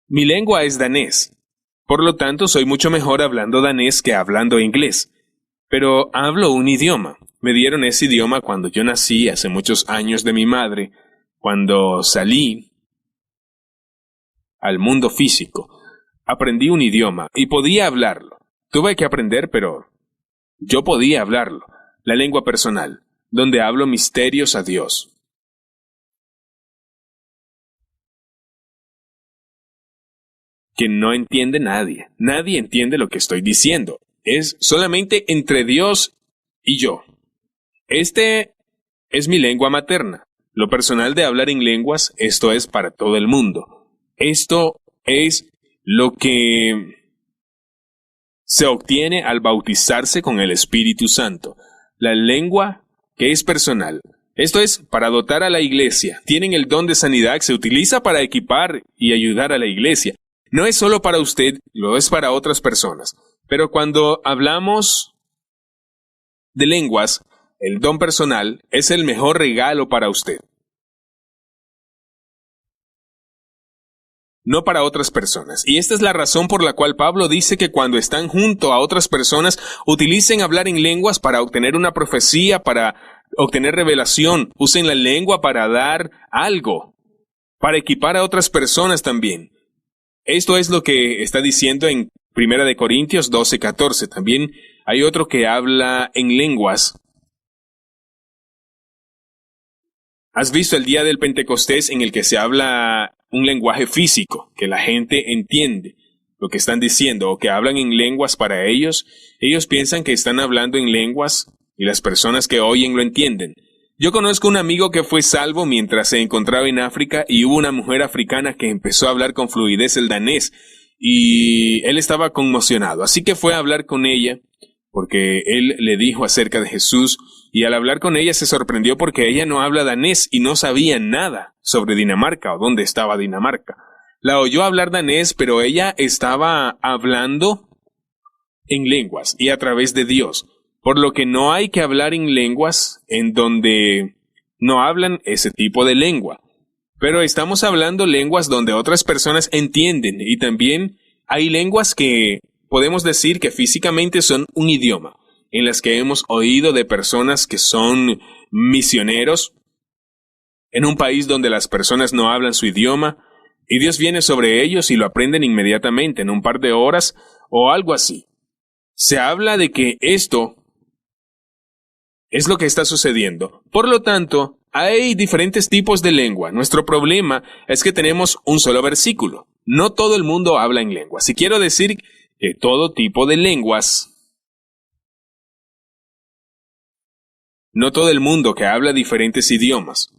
Mi lengua es danés. Por lo tanto, soy mucho mejor hablando danés que hablando inglés. Pero hablo un idioma. Me dieron ese idioma cuando yo nací, hace muchos años, de mi madre, cuando salí al mundo físico. Aprendí un idioma y podía hablarlo. Tuve que aprender, pero yo podía hablarlo. La lengua personal, donde hablo misterios a Dios. Que no entiende nadie. Nadie entiende lo que estoy diciendo. Es solamente entre Dios y yo. Este es mi lengua materna. Lo personal de hablar en lenguas, esto es para todo el mundo. Esto es lo que se obtiene al bautizarse con el Espíritu Santo. La lengua que es personal. Esto es para dotar a la iglesia. Tienen el don de sanidad, se utiliza para equipar y ayudar a la iglesia. No es solo para usted, lo es para otras personas. Pero cuando hablamos de lenguas, el don personal es el mejor regalo para usted. No para otras personas. Y esta es la razón por la cual Pablo dice que cuando están junto a otras personas, utilicen hablar en lenguas para obtener una profecía, para obtener revelación. Usen la lengua para dar algo, para equipar a otras personas también. Esto es lo que está diciendo en 1 Corintios 12:14. También hay otro que habla en lenguas. ¿Has visto el día del Pentecostés en el que se habla un lenguaje físico, que la gente entiende lo que están diciendo, o que hablan en lenguas para ellos? Ellos piensan que están hablando en lenguas y las personas que oyen lo entienden. Yo conozco un amigo que fue salvo mientras se encontraba en África y hubo una mujer africana que empezó a hablar con fluidez el danés y él estaba conmocionado. Así que fue a hablar con ella porque él le dijo acerca de Jesús y al hablar con ella se sorprendió porque ella no habla danés y no sabía nada sobre Dinamarca o dónde estaba Dinamarca. La oyó hablar danés, pero ella estaba hablando en lenguas y a través de Dios. Por lo que no hay que hablar en lenguas en donde no hablan ese tipo de lengua. Pero estamos hablando lenguas donde otras personas entienden y también hay lenguas que podemos decir que físicamente son un idioma, en las que hemos oído de personas que son misioneros en un país donde las personas no hablan su idioma y Dios viene sobre ellos y lo aprenden inmediatamente en un par de horas o algo así. Se habla de que esto es lo que está sucediendo. Por lo tanto, hay diferentes tipos de lengua. Nuestro problema es que tenemos un solo versículo. No todo el mundo habla en lenguas. Y quiero decir que todo tipo de lenguas, no todo el mundo que habla diferentes idiomas.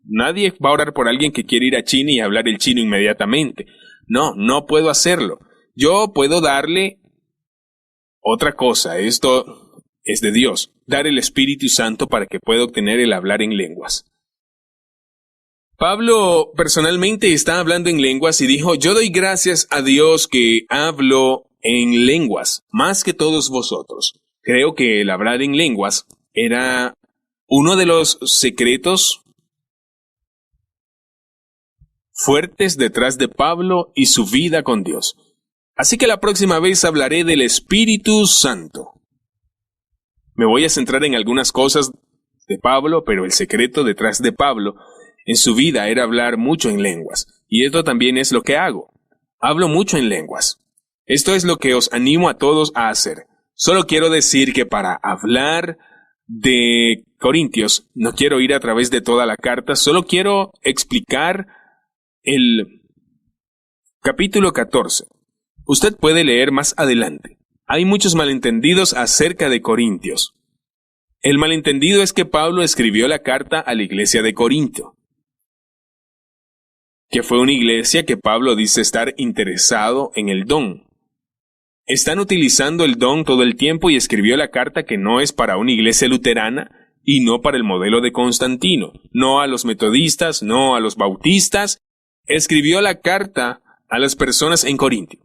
Nadie va a orar por alguien que quiere ir a China y hablar el chino inmediatamente. No, no puedo hacerlo. Yo puedo darle otra cosa, esto es de Dios, dar el Espíritu Santo para que pueda obtener el hablar en lenguas. Pablo personalmente está hablando en lenguas y dijo, yo doy gracias a Dios que hablo en lenguas, más que todos vosotros. Creo que el hablar en lenguas era uno de los secretos fuertes detrás de Pablo y su vida con Dios. Así que la próxima vez hablaré del Espíritu Santo. Me voy a centrar en algunas cosas de Pablo, pero el secreto detrás de Pablo en su vida era hablar mucho en lenguas. Y esto también es lo que hago. Hablo mucho en lenguas. Esto es lo que os animo a todos a hacer. Solo quiero decir que para hablar de Corintios, no quiero ir a través de toda la carta, solo quiero explicar el capítulo 14. Usted puede leer más adelante. Hay muchos malentendidos acerca de Corintios. El malentendido es que Pablo escribió la carta a la iglesia de Corinto, que fue una iglesia que Pablo dice estar interesado en el don. Están utilizando el don todo el tiempo y escribió la carta que no es para una iglesia luterana y no para el modelo de Constantino, no a los metodistas, no a los bautistas. Escribió la carta a las personas en Corinto.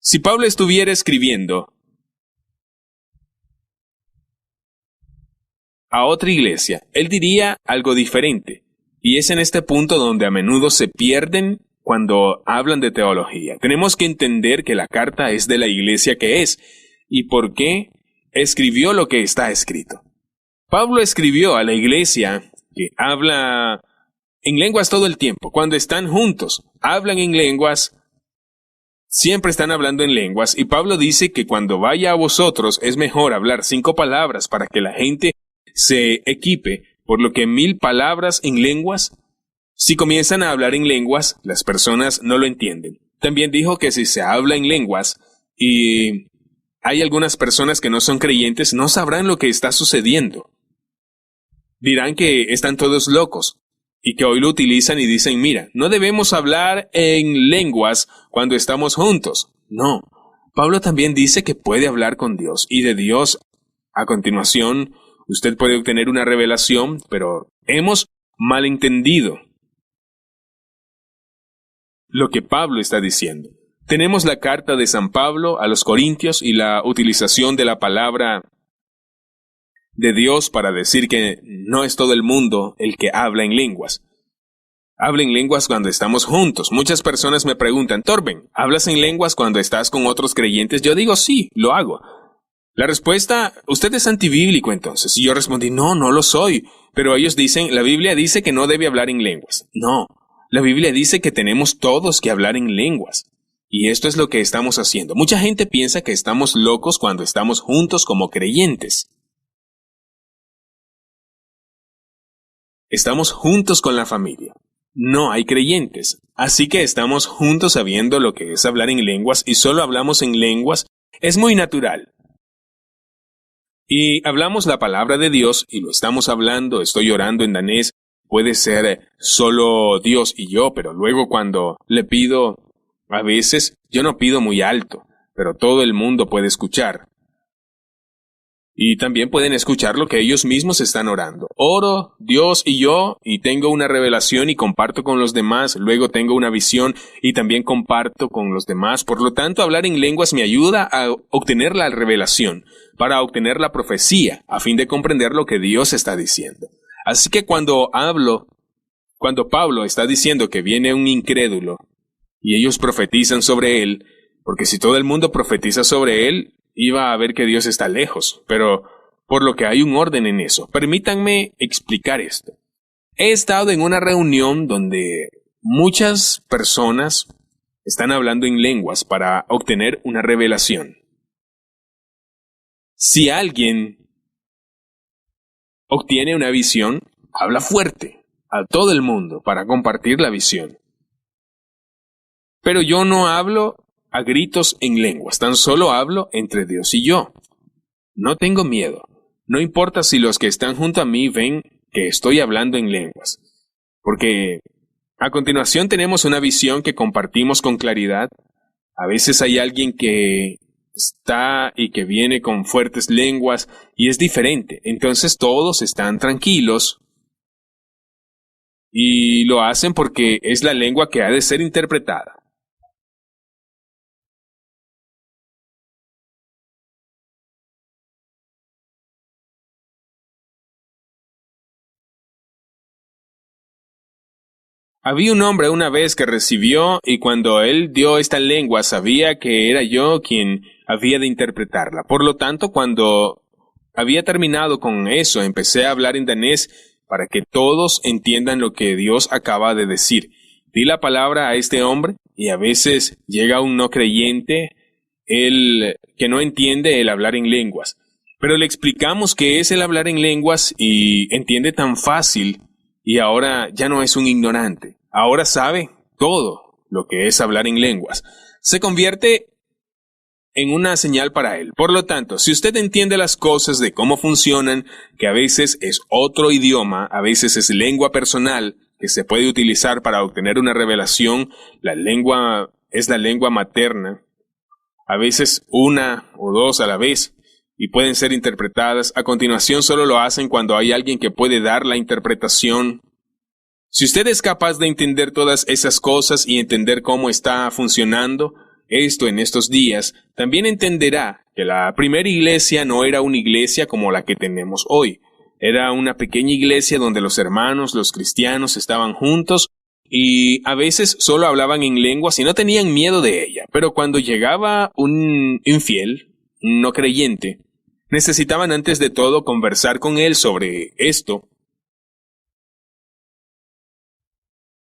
Si Pablo estuviera escribiendo a otra iglesia, él diría algo diferente. Y es en este punto donde a menudo se pierden cuando hablan de teología. Tenemos que entender que la carta es de la iglesia que es y por qué escribió lo que está escrito. Pablo escribió a la iglesia que habla en lenguas todo el tiempo. Cuando están juntos, hablan en lenguas, siempre están hablando en lenguas. Y Pablo dice que cuando vaya a vosotros es mejor hablar 5 palabras para que la gente se equipe, por lo que 1000 palabras en lenguas, si comienzan a hablar en lenguas, las personas no lo entienden. También dijo que si se habla en lenguas y hay algunas personas que no son creyentes, no sabrán lo que está sucediendo. Dirán que están todos locos y que hoy lo utilizan y dicen, mira, no debemos hablar en lenguas cuando estamos juntos. No, Pablo también dice que puede hablar con Dios y de Dios. A continuación, usted puede obtener una revelación, pero hemos malentendido lo que Pablo está diciendo. Tenemos la carta de San Pablo a los Corintios y la utilización de la palabra de Dios para decir que no es todo el mundo el que habla en lenguas. Habla en lenguas cuando estamos juntos. Muchas personas me preguntan, Torben, ¿hablas en lenguas cuando estás con otros creyentes? Yo digo, sí, lo hago. La respuesta, ¿usted es antibíblico entonces? Y yo respondí, no, no lo soy. Pero ellos dicen, la Biblia dice que no debe hablar en lenguas. No, la Biblia dice que tenemos todos que hablar en lenguas. Y esto es lo que estamos haciendo. Mucha gente piensa que estamos locos cuando estamos juntos como creyentes. Estamos juntos con la familia. No hay creyentes. Así que estamos juntos sabiendo lo que es hablar en lenguas y solo hablamos en lenguas. Es muy natural. Y hablamos la palabra de Dios y lo estamos hablando, estoy orando en danés, puede ser solo Dios y yo, pero luego cuando le pido, a veces yo no pido muy alto, pero todo el mundo puede escuchar. Y también pueden escuchar lo que ellos mismos están orando. Oro, Dios y yo, y tengo una revelación y comparto con los demás. Luego tengo una visión y también comparto con los demás. Por lo tanto, hablar en lenguas me ayuda a obtener la revelación, para obtener la profecía, a fin de comprender lo que Dios está diciendo. Así que cuando Pablo está diciendo que viene un incrédulo, y ellos profetizan sobre él, porque si todo el mundo profetiza sobre él, iba a ver que Dios está lejos, pero por lo que hay un orden en eso. Permítanme explicar esto. He estado en una reunión donde muchas personas están hablando en lenguas para obtener una revelación. Si alguien obtiene una visión, habla fuerte a todo el mundo para compartir la visión. Pero yo no hablo a gritos en lenguas, tan solo hablo entre Dios y yo. No tengo miedo. No importa si los que están junto a mí ven que estoy hablando en lenguas. Porque a continuación tenemos una visión que compartimos con claridad. A veces hay alguien que está y que viene con fuertes lenguas y es diferente. Entonces todos están tranquilos y lo hacen porque es la lengua que ha de ser interpretada. Había un hombre una vez que recibió y cuando él dio esta lengua sabía que era yo quien había de interpretarla. Por lo tanto, cuando había terminado con eso, empecé a hablar en danés para que todos entiendan lo que Dios acaba de decir. Di la palabra a este hombre y a veces llega un no creyente, él que no entiende el hablar en lenguas. Pero le explicamos qué es el hablar en lenguas y entiende tan fácil y ahora ya no es un ignorante. Ahora sabe todo lo que es hablar en lenguas. Se convierte en una señal para él. Por lo tanto, si usted entiende las cosas de cómo funcionan, que a veces es otro idioma, a veces es lengua personal, que se puede utilizar para obtener una revelación, la lengua es la lengua materna, a veces una o dos a la vez, y pueden ser interpretadas. A continuación solo lo hacen cuando hay alguien que puede dar la interpretación. Si usted es capaz de entender todas esas cosas y entender cómo está funcionando esto en estos días, también entenderá que la primera iglesia no era una iglesia como la que tenemos hoy. Era una pequeña iglesia donde los hermanos, los cristianos, estaban juntos y a veces solo hablaban en lenguas y no tenían miedo de ella. Pero cuando llegaba un infiel, un no creyente, necesitaban antes de todo conversar con él sobre esto.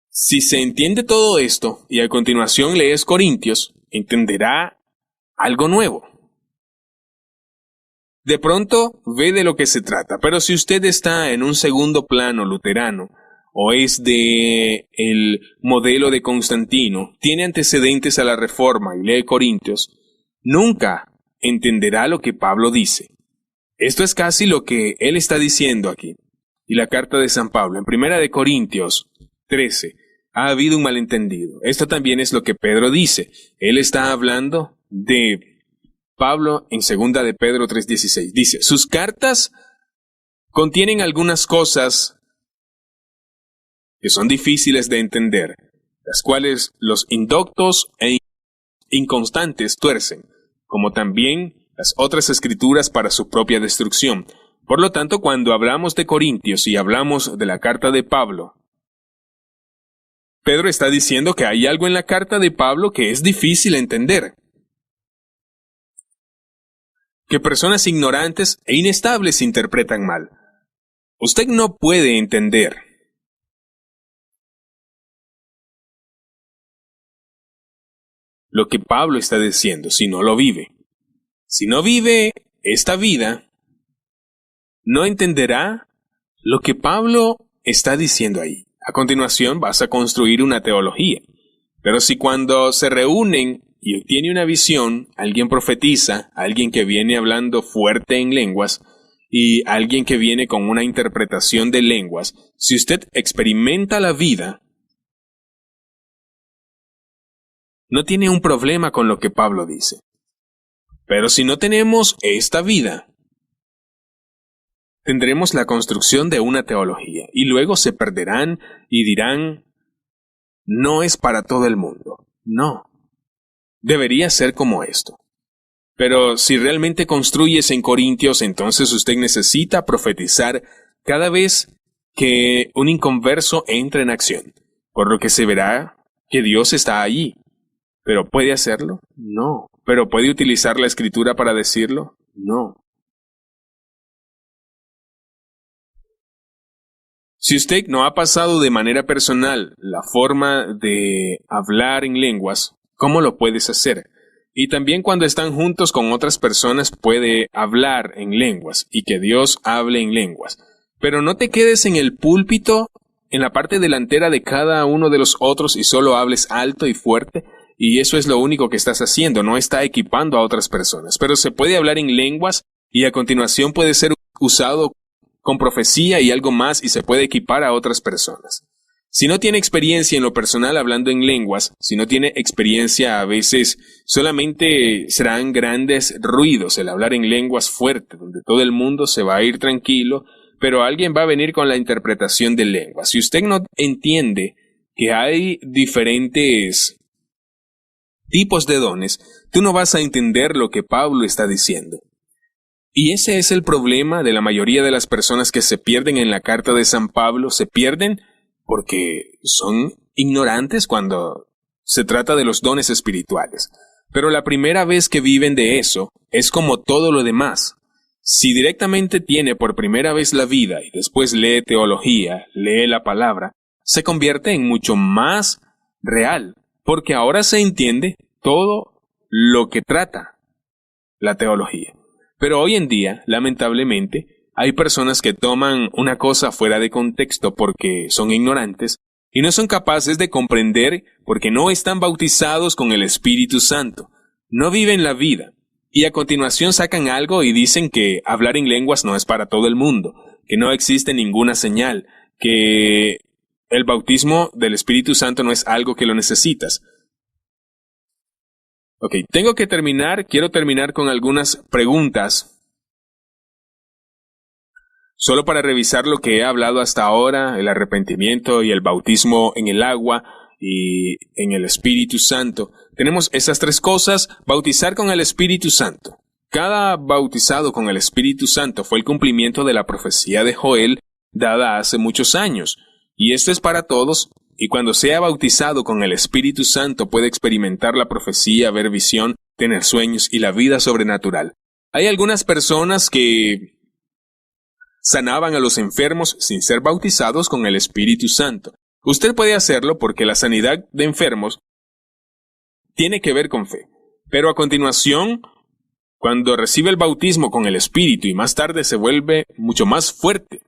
Si se entiende todo esto y a continuación lees Corintios, entenderá algo nuevo. De pronto ve de lo que se trata, pero si usted está en un segundo plano luterano o es de el modelo de Constantino, tiene antecedentes a la Reforma y lee Corintios, nunca entenderá lo que Pablo dice. Esto es casi lo que él está diciendo aquí. Y la carta de San Pablo en 1 de Corintios 13, ha habido un malentendido. Esto también es lo que Pedro dice. Él está hablando de Pablo en 2 de Pedro 3:16. Dice, sus cartas contienen algunas cosas que son difíciles de entender, las cuales los indoctos e inconstantes tuercen, como también las otras escrituras para su propia destrucción. Por lo tanto, cuando hablamos de Corintios y hablamos de la carta de Pablo, Pedro está diciendo que hay algo en la carta de Pablo que es difícil entender, que personas ignorantes e inestables interpretan mal. Usted no puede entender lo que Pablo está diciendo si no lo vive. Si no vive esta vida, no entenderá lo que Pablo está diciendo ahí. A continuación vas a construir una teología. Pero si cuando se reúnen y obtiene una visión, alguien profetiza, alguien que viene hablando fuerte en lenguas y alguien que viene con una interpretación de lenguas, si usted experimenta la vida, no tiene un problema con lo que Pablo dice. Pero si no tenemos esta vida, tendremos la construcción de una teología y luego se perderán y dirán, no es para todo el mundo. No. Debería ser como esto. Pero si realmente construyes en Corintios, entonces usted necesita profetizar cada vez que un inconverso entra en acción, por lo que se verá que Dios está allí. ¿Pero puede hacerlo? No. ¿Pero puede utilizar la escritura para decirlo? No. Si usted no ha pasado de manera personal la forma de hablar en lenguas, ¿cómo lo puedes hacer? Y también cuando están juntos con otras personas puede hablar en lenguas y que Dios hable en lenguas. Pero no te quedes en el púlpito, en la parte delantera de cada uno de los otros y solo hables alto y fuerte. Y eso es lo único que estás haciendo, no está equipando a otras personas. Pero se puede hablar en lenguas y a continuación puede ser usado con profecía y algo más y se puede equipar a otras personas. Si no tiene experiencia en lo personal hablando en lenguas, si no tiene experiencia a veces solamente serán grandes ruidos el hablar en lenguas fuerte, donde todo el mundo se va a ir tranquilo, pero alguien va a venir con la interpretación de lenguas. Si usted no entiende que hay diferentes tipos de dones, tú no vas a entender lo que Pablo está diciendo. Y ese es el problema de la mayoría de las personas que se pierden en la carta de San Pablo. Se pierden porque son ignorantes cuando se trata de los dones espirituales. Pero la primera vez que viven de eso es como todo lo demás. Si directamente tiene por primera vez la vida y después lee teología, lee la palabra, se convierte en mucho más real, porque ahora se entiende todo lo que trata la teología. Pero hoy en día, lamentablemente, hay personas que toman una cosa fuera de contexto porque son ignorantes y no son capaces de comprender porque no están bautizados con el Espíritu Santo. No viven la vida. Y a continuación sacan algo y dicen que hablar en lenguas no es para todo el mundo, que no existe ninguna señal, que el bautismo del Espíritu Santo no es algo que lo necesitas. Ok, quiero terminar con algunas preguntas, solo para revisar lo que he hablado hasta ahora, el arrepentimiento y el bautismo en el agua y en el Espíritu Santo. Tenemos esas tres cosas: bautizar con el Espíritu Santo. Cada bautizado con el Espíritu Santo fue el cumplimiento de la profecía de Joel dada hace muchos años, y esto es para todos. Y cuando sea bautizado con el Espíritu Santo puede experimentar la profecía, ver visión, tener sueños y la vida sobrenatural. Hay algunas personas que sanaban a los enfermos sin ser bautizados con el Espíritu Santo. Usted puede hacerlo porque la sanidad de enfermos tiene que ver con fe. Pero a continuación, cuando recibe el bautismo con el Espíritu y más tarde se vuelve mucho más fuerte,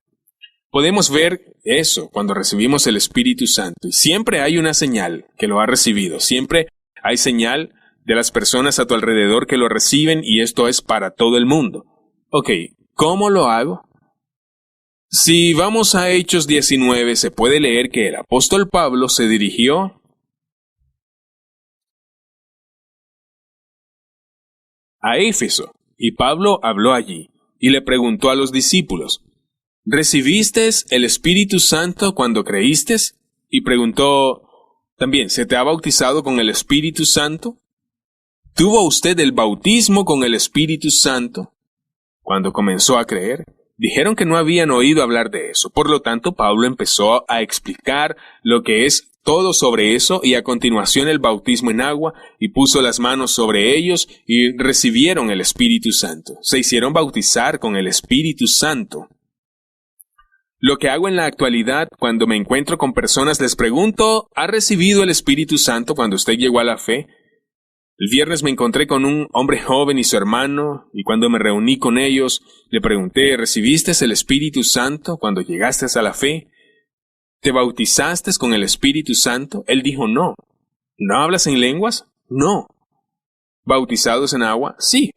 podemos ver eso cuando recibimos el Espíritu Santo. Y siempre hay una señal que lo ha recibido. Siempre hay señal de las personas a tu alrededor que lo reciben y esto es para todo el mundo. Ok, ¿cómo lo hago? Si vamos a Hechos 19, se puede leer que el apóstol Pablo se dirigió a Éfeso, y Pablo habló allí, y le preguntó a los discípulos: ¿recibiste el Espíritu Santo cuando creíste? Y preguntó también: ¿se te ha bautizado con el Espíritu Santo? ¿Tuvo usted el bautismo con el Espíritu Santo cuando comenzó a creer? Dijeron que no habían oído hablar de eso. Por lo tanto, Pablo empezó a explicar lo que es todo sobre eso y a continuación el bautismo en agua, y puso las manos sobre ellos y recibieron el Espíritu Santo. Se hicieron bautizar con el Espíritu Santo. Lo que hago en la actualidad cuando me encuentro con personas les pregunto: ¿ha recibido el Espíritu Santo cuando usted llegó a la fe? El viernes me encontré con un hombre joven y su hermano, y cuando me reuní con ellos, le pregunté: ¿recibiste el Espíritu Santo cuando llegaste a la fe? ¿Te bautizaste con el Espíritu Santo? Él dijo: no. ¿No hablas en lenguas? No. ¿Bautizados en agua? Sí.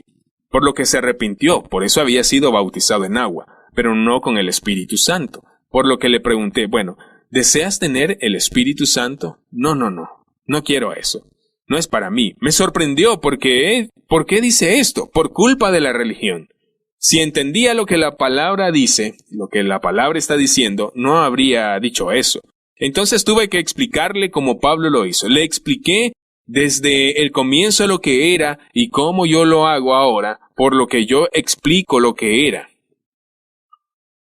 Por lo que se arrepintió, por eso había sido bautizado en agua, pero no con el Espíritu Santo. Por lo que le pregunté: bueno, ¿deseas tener el Espíritu Santo? No quiero eso. No es para mí. Me sorprendió porque, ¿por qué dice esto? Por culpa de la religión. Si entendía lo que la palabra dice, lo que la palabra está diciendo, no habría dicho eso. Entonces tuve que explicarle como Pablo lo hizo. Le expliqué desde el comienzo lo que era y cómo yo lo hago ahora, por lo que yo explico lo que era.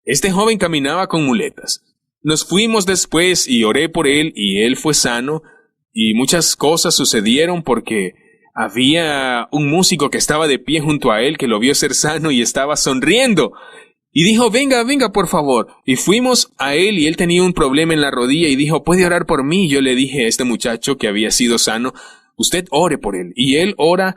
Este joven caminaba con muletas. Nos fuimos después y oré por él y él fue sano. Y muchas cosas sucedieron porque había un músico que estaba de pie junto a él que lo vio ser sano y estaba sonriendo. Y dijo: venga, por favor. Y fuimos a él y él tenía un problema en la rodilla y dijo: ¿puede orar por mí? Yo le dije a este muchacho que había sido sano: usted ore por él. Y él ora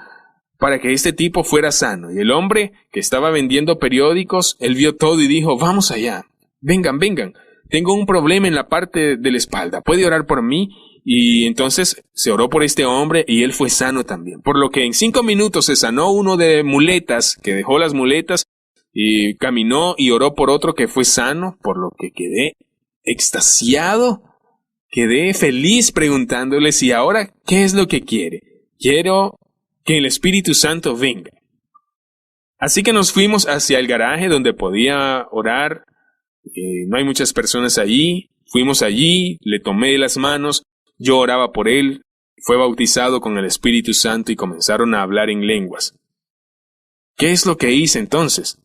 para que este tipo fuera sano. Y el hombre que estaba vendiendo periódicos, él vio todo y dijo: vamos allá. Vengan. Tengo un problema en la parte de la espalda. ¿Puede orar por mí? Y entonces se oró por este hombre y él fue sano también. Por lo que en 5 minutos se sanó uno de muletas, que dejó las muletas y caminó y oró por otro que fue sano, por lo que quedé extasiado, quedé feliz preguntándole si ahora qué es lo que quiere. Quiero que el Espíritu Santo venga. Así que nos fuimos hacia el garaje donde podía orar. No hay muchas personas allí. Fuimos allí, le tomé las manos. Yo oraba por él, fue bautizado con el Espíritu Santo y comenzaron a hablar en lenguas. ¿Qué es lo que hice entonces?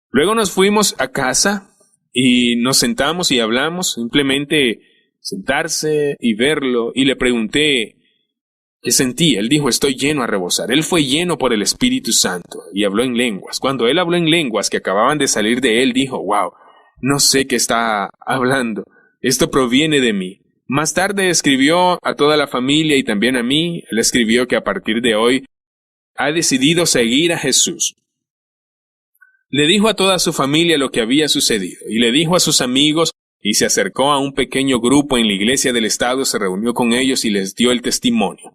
Luego nos fuimos a casa y nos sentamos y hablamos, simplemente sentarse y verlo, y le pregunté: ¿Qué sentí? Él dijo, estoy lleno a rebosar. Él fue lleno por el Espíritu Santo y habló en lenguas. Cuando él habló en lenguas que acababan de salir de él, dijo, wow, no sé qué está hablando. Esto proviene de mí. Más tarde escribió a toda la familia y también a mí. Él escribió que a partir de hoy ha decidido seguir a Jesús. Le dijo a toda su familia lo que había sucedido y le dijo a sus amigos y se acercó a un pequeño grupo en la iglesia del estado, se reunió con ellos y les dio el testimonio.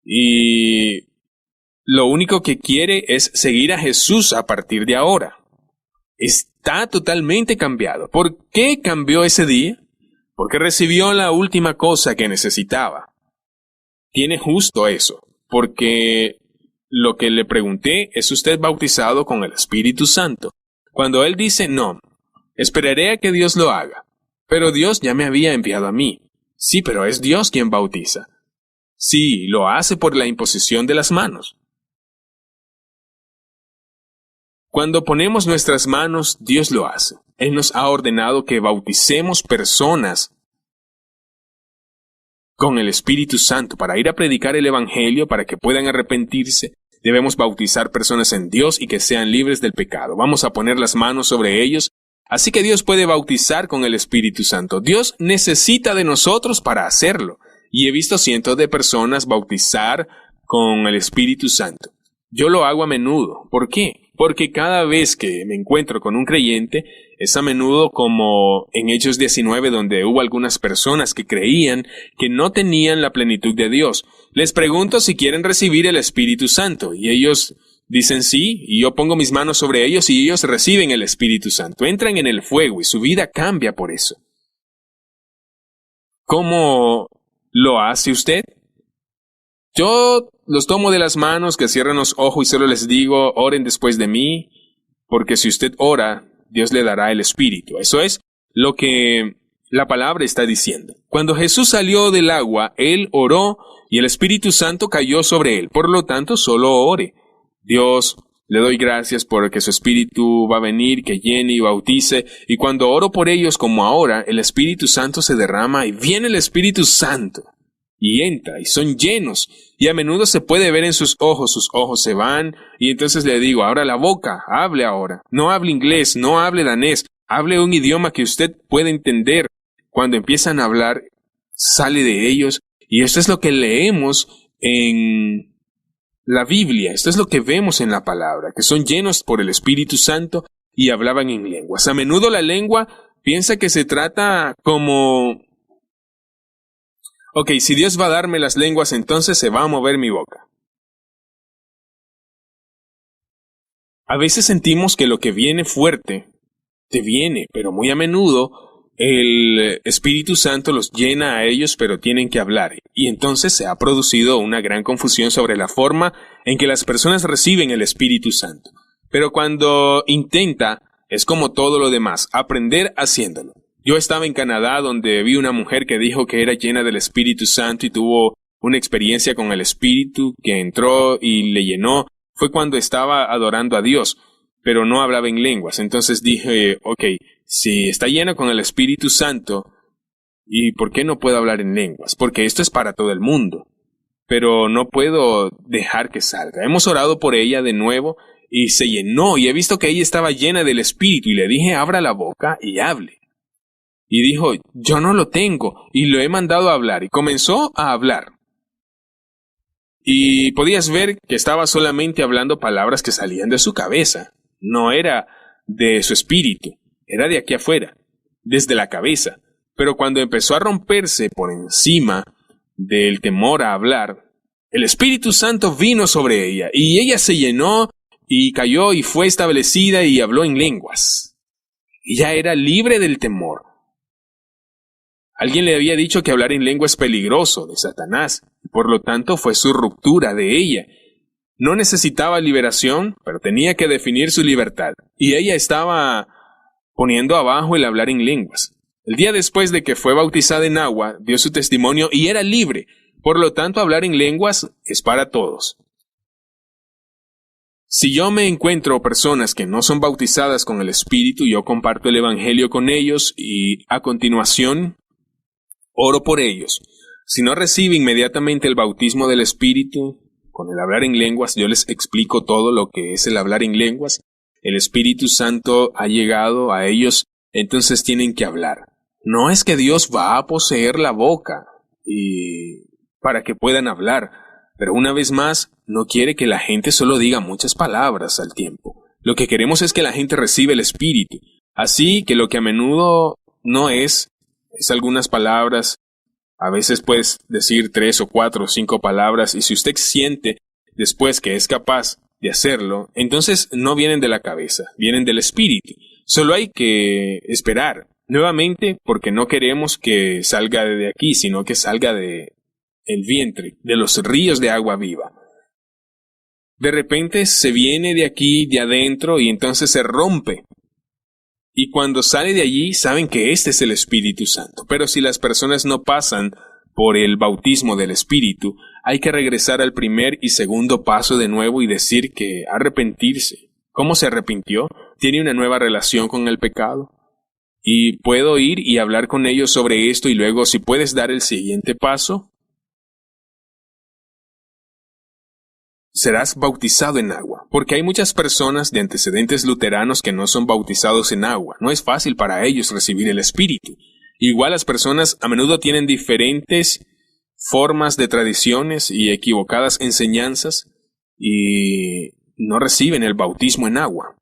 Y lo único que quiere es seguir a Jesús a partir de ahora. Está totalmente cambiado. ¿Por qué cambió ese día? Porque recibió la última cosa que necesitaba. Tiene justo eso, porque lo que le pregunté, ¿es usted bautizado con el Espíritu Santo? Cuando él dice, no, esperaré a que Dios lo haga, pero Dios ya me había enviado a mí. Sí, pero es Dios quien bautiza. Sí, lo hace por la imposición de las manos. Cuando ponemos nuestras manos, Dios lo hace. Él nos ha ordenado que bauticemos personas con el Espíritu Santo para ir a predicar el Evangelio, para que puedan arrepentirse. Debemos bautizar personas en Dios y que sean libres del pecado. Vamos a poner las manos sobre ellos. Así que Dios puede bautizar con el Espíritu Santo. Dios necesita de nosotros para hacerlo. Y he visto cientos de personas bautizar con el Espíritu Santo. Yo lo hago a menudo. ¿Por qué? Porque cada vez que me encuentro con un creyente, es a menudo como en Hechos 19, donde hubo algunas personas que creían que no tenían la plenitud de Dios. Les pregunto si quieren recibir el Espíritu Santo, y ellos dicen sí, y yo pongo mis manos sobre ellos y ellos reciben el Espíritu Santo. Entran en el fuego y su vida cambia por eso. ¿Cómo lo hace usted? Yo los tomo de las manos, que cierren los ojos y solo les digo, oren después de mí, porque si usted ora, Dios le dará el Espíritu. Eso es lo que la palabra está diciendo. Cuando Jesús salió del agua, Él oró y el Espíritu Santo cayó sobre Él. Por lo tanto, solo ore. Dios, le doy gracias porque su Espíritu va a venir, que llene y bautice. Y cuando oro por ellos como ahora, el Espíritu Santo se derrama y viene el Espíritu Santo. Y entra, y son llenos, y a menudo se puede ver en sus ojos se van, y entonces le digo, abra la boca, hable ahora, no hable inglés, no hable danés, hable un idioma que usted pueda entender. Cuando empiezan a hablar, sale de ellos, y esto es lo que leemos en la Biblia, esto es lo que vemos en la palabra, que son llenos por el Espíritu Santo, y hablaban en lenguas. A menudo la lengua piensa que se trata como... Ok, si Dios va a darme las lenguas, entonces se va a mover mi boca. A veces sentimos que lo que viene fuerte, te viene, pero muy a menudo el Espíritu Santo los llena a ellos, pero tienen que hablar. Y entonces se ha producido una gran confusión sobre la forma en que las personas reciben el Espíritu Santo. Pero cuando intenta, es como todo lo demás, aprender haciéndolo. Yo estaba en Canadá donde vi una mujer que dijo que era llena del Espíritu Santo y tuvo una experiencia con el Espíritu que entró y le llenó. Fue cuando estaba adorando a Dios, pero no hablaba en lenguas. Entonces dije, ok, si está llena con el Espíritu Santo, ¿y por qué no puedo hablar en lenguas? Porque esto es para todo el mundo, pero no puedo dejar que salga. Hemos orado por ella de nuevo y se llenó y he visto que ella estaba llena del Espíritu y le dije, abra la boca y hable. Y dijo, yo no lo tengo, y lo he mandado a hablar, y comenzó a hablar. Y podías ver que estaba solamente hablando palabras que salían de su cabeza. No era de su espíritu, era de aquí afuera, desde la cabeza. Pero cuando empezó a romperse por encima del temor a hablar, el Espíritu Santo vino sobre ella, y ella se llenó, y cayó, y fue establecida, y habló en lenguas. Ella era libre del temor. Alguien le había dicho que hablar en lengua es peligroso, de Satanás, y por lo tanto fue su ruptura de ella. No necesitaba liberación, pero tenía que definir su libertad, y ella estaba poniendo abajo el hablar en lenguas. El día después de que fue bautizada en agua, dio su testimonio y era libre, por lo tanto hablar en lenguas es para todos. Si yo me encuentro personas que no son bautizadas con el Espíritu, yo comparto el Evangelio con ellos y a continuación oro por ellos. Si no recibe inmediatamente el bautismo del Espíritu, con el hablar en lenguas, yo les explico todo lo que es el hablar en lenguas. El Espíritu Santo ha llegado a ellos, entonces tienen que hablar. No es que Dios va a poseer la boca y para que puedan hablar, pero una vez más, no quiere que la gente solo diga muchas palabras al tiempo. Lo que queremos es que la gente reciba el Espíritu. Así que lo que a menudo no es algunas palabras. A veces puedes decir 3 o 4 o 5 palabras y si usted siente después que es capaz de hacerlo, entonces no vienen de la cabeza, vienen del espíritu. Solo hay que esperar, nuevamente, porque no queremos que salga de aquí, sino que salga de el vientre, de los ríos de agua viva. De repente se viene de aquí, de adentro, y entonces se rompe. Y cuando sale de allí, saben que este es el Espíritu Santo. Pero si las personas no pasan por el bautismo del Espíritu, hay que regresar al primer y segundo paso de nuevo y decir que arrepentirse. ¿Cómo se arrepintió? ¿Tiene una nueva relación con el pecado? Y puedo ir y hablar con ellos sobre esto y luego, si puedes dar el siguiente paso, serás bautizado en agua, porque hay muchas personas de antecedentes luteranos que no son bautizados en agua. No es fácil para ellos recibir el Espíritu. Igual las personas a menudo tienen diferentes formas de tradiciones y equivocadas enseñanzas y no reciben el bautismo en agua.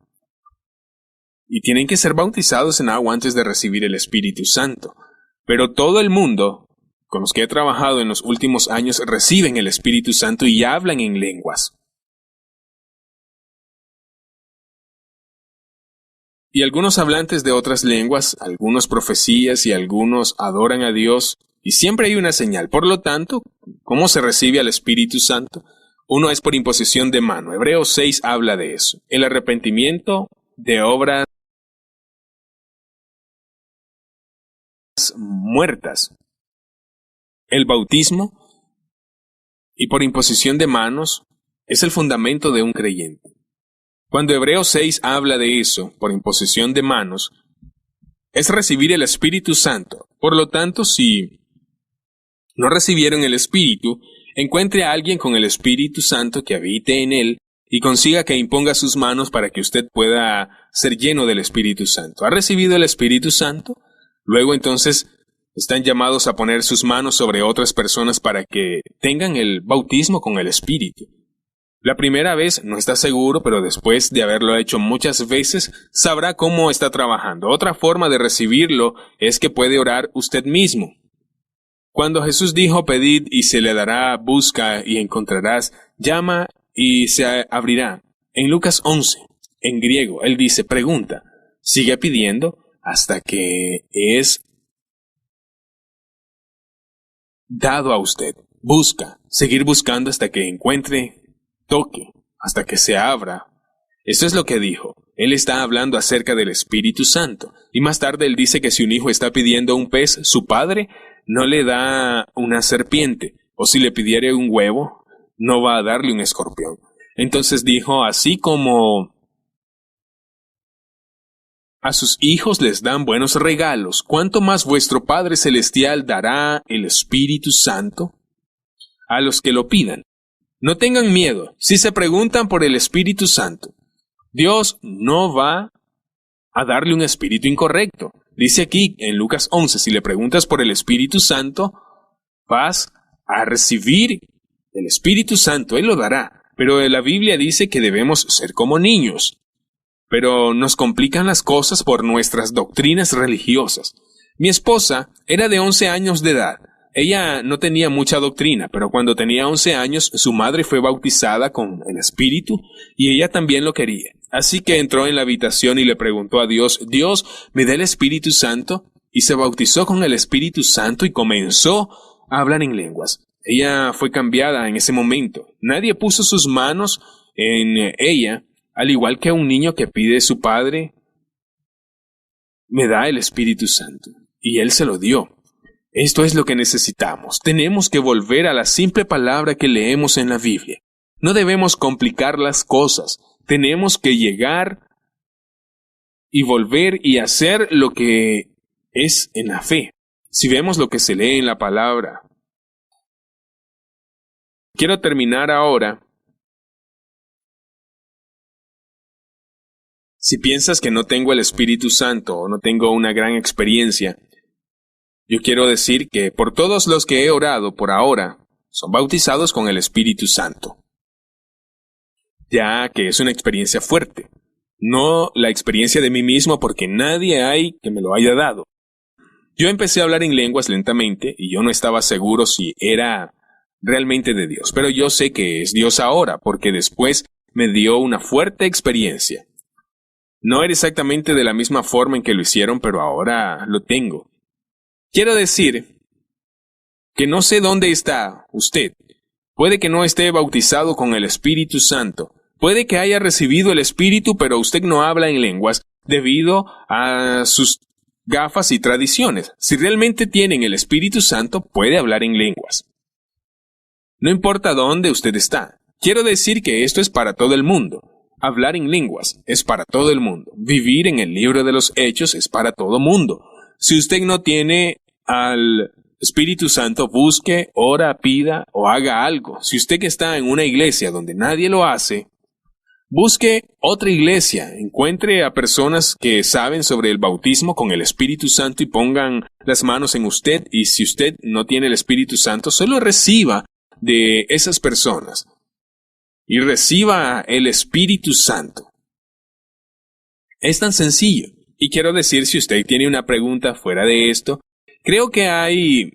Y tienen que ser bautizados en agua antes de recibir el Espíritu Santo. Pero todo el mundo, con los que he trabajado en los últimos años, reciben el Espíritu Santo y hablan en lenguas. Y algunos hablantes de otras lenguas, algunos profecías y algunos adoran a Dios, y siempre hay una señal. Por lo tanto, ¿cómo se recibe al Espíritu Santo? Uno es por imposición de mano. Hebreos 6 habla de eso. El arrepentimiento de obras muertas. El bautismo y por imposición de manos es el fundamento de un creyente. Cuando Hebreos 6 habla de eso, por imposición de manos, es recibir el Espíritu Santo. Por lo tanto, si no recibieron el Espíritu, encuentre a alguien con el Espíritu Santo que habite en él y consiga que imponga sus manos para que usted pueda ser lleno del Espíritu Santo. ¿Ha recibido el Espíritu Santo? Luego entonces están llamados a poner sus manos sobre otras personas para que tengan el bautismo con el Espíritu. La primera vez no está seguro, pero después de haberlo hecho muchas veces, sabrá cómo está trabajando. Otra forma de recibirlo es que puede orar usted mismo. Cuando Jesús dijo, pedid y se le dará, busca y encontrarás, llama y se abrirá. En Lucas 11, en griego, él dice, pregunta, sigue pidiendo hasta que es dado a usted. Busca, seguir buscando hasta que encuentre, toque, hasta que se abra. Eso es lo que dijo. Él está hablando acerca del Espíritu Santo. Y más tarde él dice que si un hijo está pidiendo un pez, su padre no le da una serpiente. O si le pidiere un huevo, no va a darle un escorpión. Entonces dijo, así como a sus hijos les dan buenos regalos, ¿cuánto más vuestro Padre Celestial dará el Espíritu Santo a los que lo pidan? No tengan miedo. Si se preguntan por el Espíritu Santo, Dios no va a darle un espíritu incorrecto. Dice aquí en Lucas 11, si le preguntas por el Espíritu Santo, vas a recibir el Espíritu Santo, Él lo dará. Pero la Biblia dice que debemos ser como niños. Pero nos complican las cosas por nuestras doctrinas religiosas. Mi esposa era de 11 años de edad. Ella no tenía mucha doctrina, pero cuando tenía 11 años, su madre fue bautizada con el Espíritu y ella también lo quería. Así que entró en la habitación y le preguntó a Dios, Dios, ¿me da el Espíritu Santo? Y se bautizó con el Espíritu Santo y comenzó a hablar en lenguas. Ella fue cambiada en ese momento. Nadie puso sus manos en ella, al igual que un niño que pide a su padre, me da el Espíritu Santo. Y Él se lo dio. Esto es lo que necesitamos. Tenemos que volver a la simple palabra que leemos en la Biblia. No debemos complicar las cosas. Tenemos que llegar y volver y hacer lo que es en la fe. Si vemos lo que se lee en la palabra Quiero terminar ahora. Si piensas que no tengo el Espíritu Santo o no tengo una gran experiencia, yo quiero decir que por todos los que he orado por ahora, son bautizados con el Espíritu Santo. Ya que es una experiencia fuerte. No la experiencia de mí mismo porque nadie hay que me lo haya dado. Yo empecé a hablar en lenguas lentamente y yo no estaba seguro si era realmente de Dios. Pero yo sé que es Dios ahora porque después me dio una fuerte experiencia. No era exactamente de la misma forma en que lo hicieron, pero ahora lo tengo. Quiero decir que no sé dónde está usted. Puede que no esté bautizado con el Espíritu Santo. Puede que haya recibido el Espíritu, pero usted no habla en lenguas debido a sus gafas y tradiciones. Si realmente tienen el Espíritu Santo, puede hablar en lenguas. No importa dónde usted está. Quiero decir que esto es para todo el mundo. Hablar en lenguas es para todo el mundo. Vivir en el libro de los Hechos es para todo el mundo. Si usted no tiene al Espíritu Santo, busque, ora, pida o haga algo. Si usted que está en una iglesia donde nadie lo hace, busque otra iglesia, encuentre a personas que saben sobre el bautismo con el Espíritu Santo y pongan las manos en usted. Y si usted no tiene el Espíritu Santo, solo reciba de esas personas y reciba el Espíritu Santo. Es tan sencillo. Y quiero decir, si usted tiene una pregunta fuera de esto, creo que hay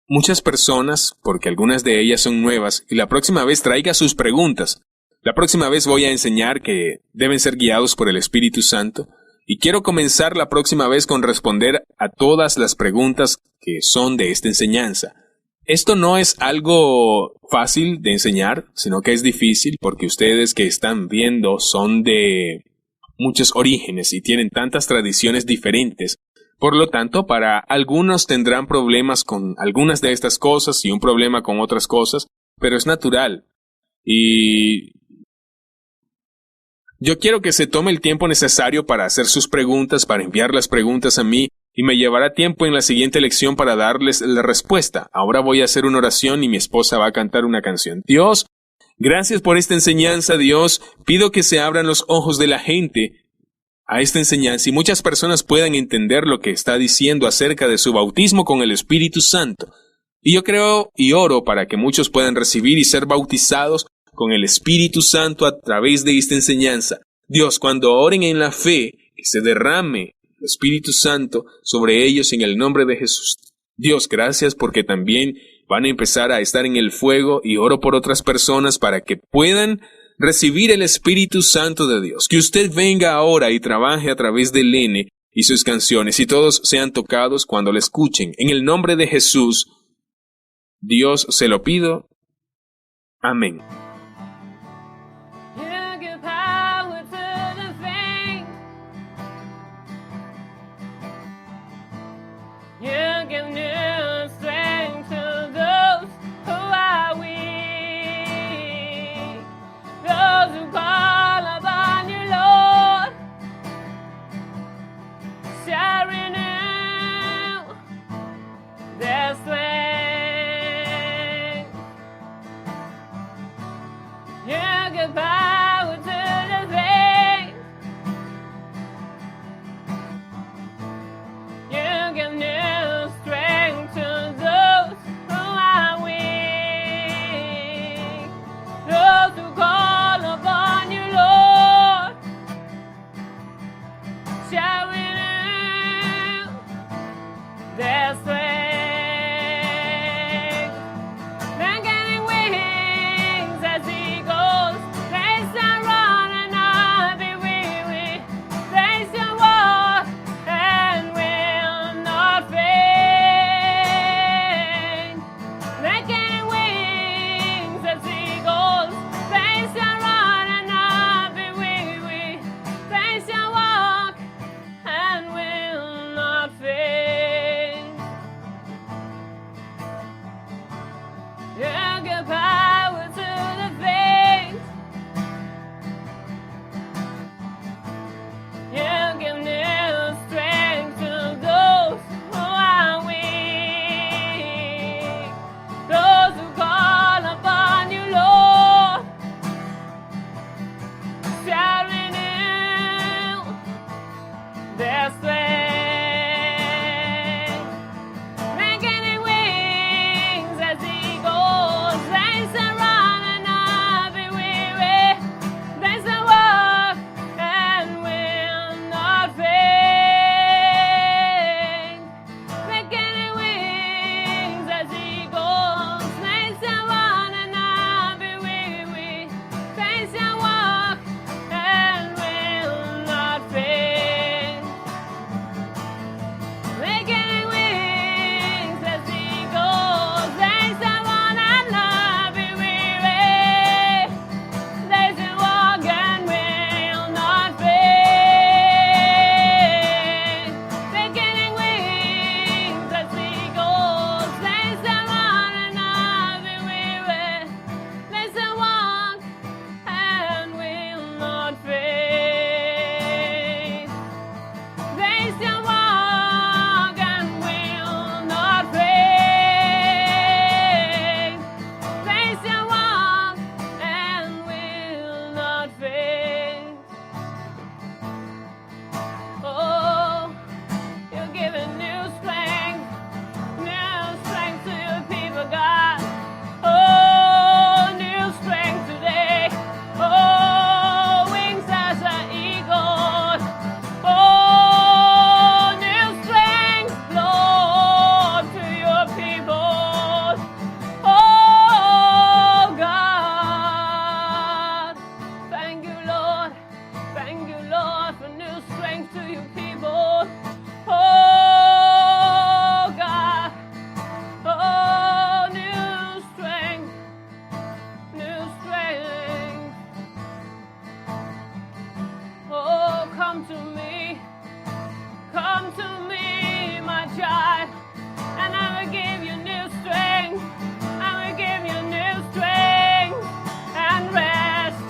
muchas personas, porque algunas de ellas son nuevas, y la próxima vez traiga sus preguntas. La próxima vez voy a enseñar que deben ser guiados por el Espíritu Santo, y quiero comenzar la próxima vez con responder a todas las preguntas que son de esta enseñanza. Esto no es algo fácil de enseñar, sino que es difícil, porque ustedes que están viendo son de muchos orígenes y tienen tantas tradiciones diferentes. Por lo tanto, para algunos tendrán problemas con algunas de estas cosas y un problema con otras cosas, pero es natural. Y yo quiero que se tome el tiempo necesario para hacer sus preguntas, para enviar las preguntas a mí, y me llevará tiempo en la siguiente lección para darles la respuesta. Ahora voy a hacer una oración y mi esposa va a cantar una canción. Dios, gracias por esta enseñanza, Dios. Pido que se abran los ojos de la gente a esta enseñanza y muchas personas puedan entender lo que está diciendo acerca de su bautismo con el Espíritu Santo. Y yo creo y oro para que muchos puedan recibir y ser bautizados con el Espíritu Santo a través de esta enseñanza. Dios, cuando oren en la fe, que se derrame el Espíritu Santo sobre ellos en el nombre de Jesús. Dios, gracias porque también van a empezar a estar en el fuego y oro por otras personas para que puedan recibir el Espíritu Santo de Dios. Que usted venga ahora y trabaje a través de Lene y sus canciones y todos sean tocados cuando le escuchen. En el nombre de Jesús, Dios se lo pido. Amén. shall walk and will not faint. They shall walk and will not faint. Oh, you're giving new strength to your people, God. Oh, new strength today. Oh, wings as an eagle. Oh, new strength, Lord, to your people. Oh, God. Thank you, Lord. Thank you, Lord, for new strength to your people. Oh, God. Oh, new strength, new strength. Oh, come to me, my child, and I will give you new strength. I will give you new strength and rest.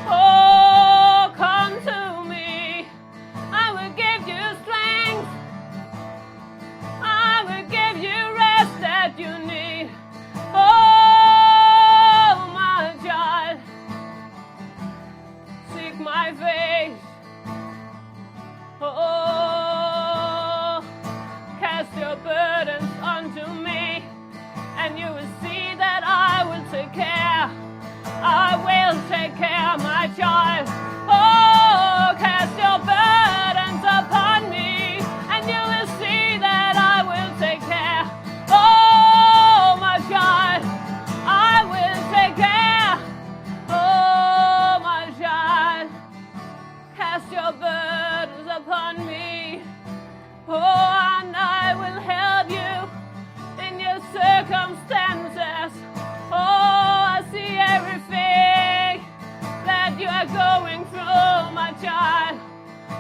Oh, come to me. I will give you strength. I will give you rest that you need. Oh, my child, seek my face. Oh, cast your burdens unto me, and you will see that I will take care. I will take care, my child. Oh, cast your burdens upon me, and you will see that I will take care. Oh, my child, I will take care. Oh, my child, cast your burdens upon me. Oh, and I will help you in your circumstances. Oh, I see everything that you are going through, my child.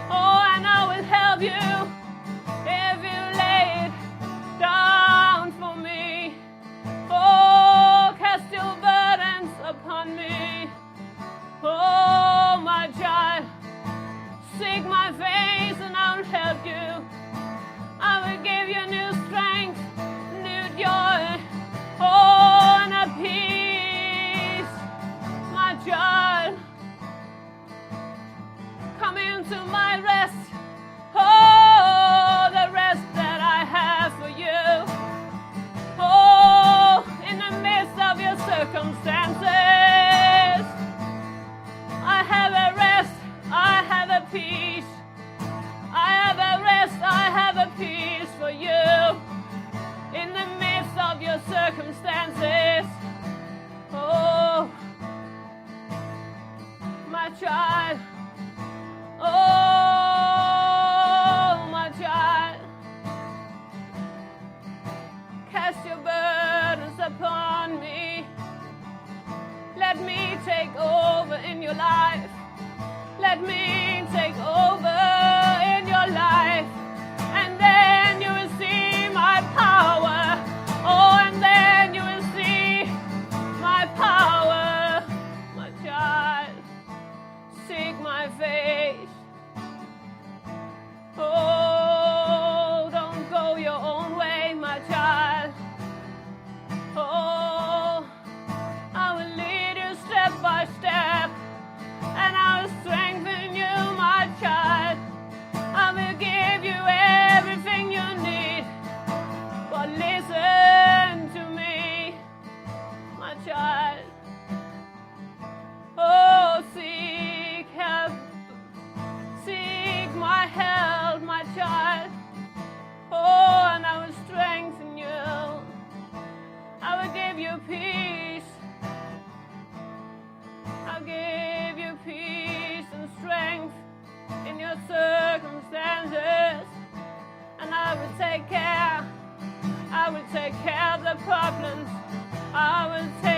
Oh, and I will help you if you lay it down for me. Oh, cast your burdens upon me. Oh, my child, seek my face and I will help you. I will give you new strength, new joy, oh, and a peace, my child. Come into my rest, oh, the rest that I have for you. Oh, in the midst of your circumstances, I have a rest, I have a peace. I have a rest, I have a peace for you. In the midst of your circumstances, oh, my child. Oh, my child, cast your burdens upon me. Let me take over in your life. Let me take over in your life. And then you will see my power. Oh, and then you will see my power, my child. Seek my face. Oh, don't go your own way, my child. Oh, I will lead you step by step, and I will strengthen you, my child. I will give you everything you need. But listen to me, my child. Oh, seek help. Seek my help, my child. Oh, and I will strengthen you. I will give you peace. I'll give you peace and strength in your circumstances. And I will take care. I will take care of the problems. I will take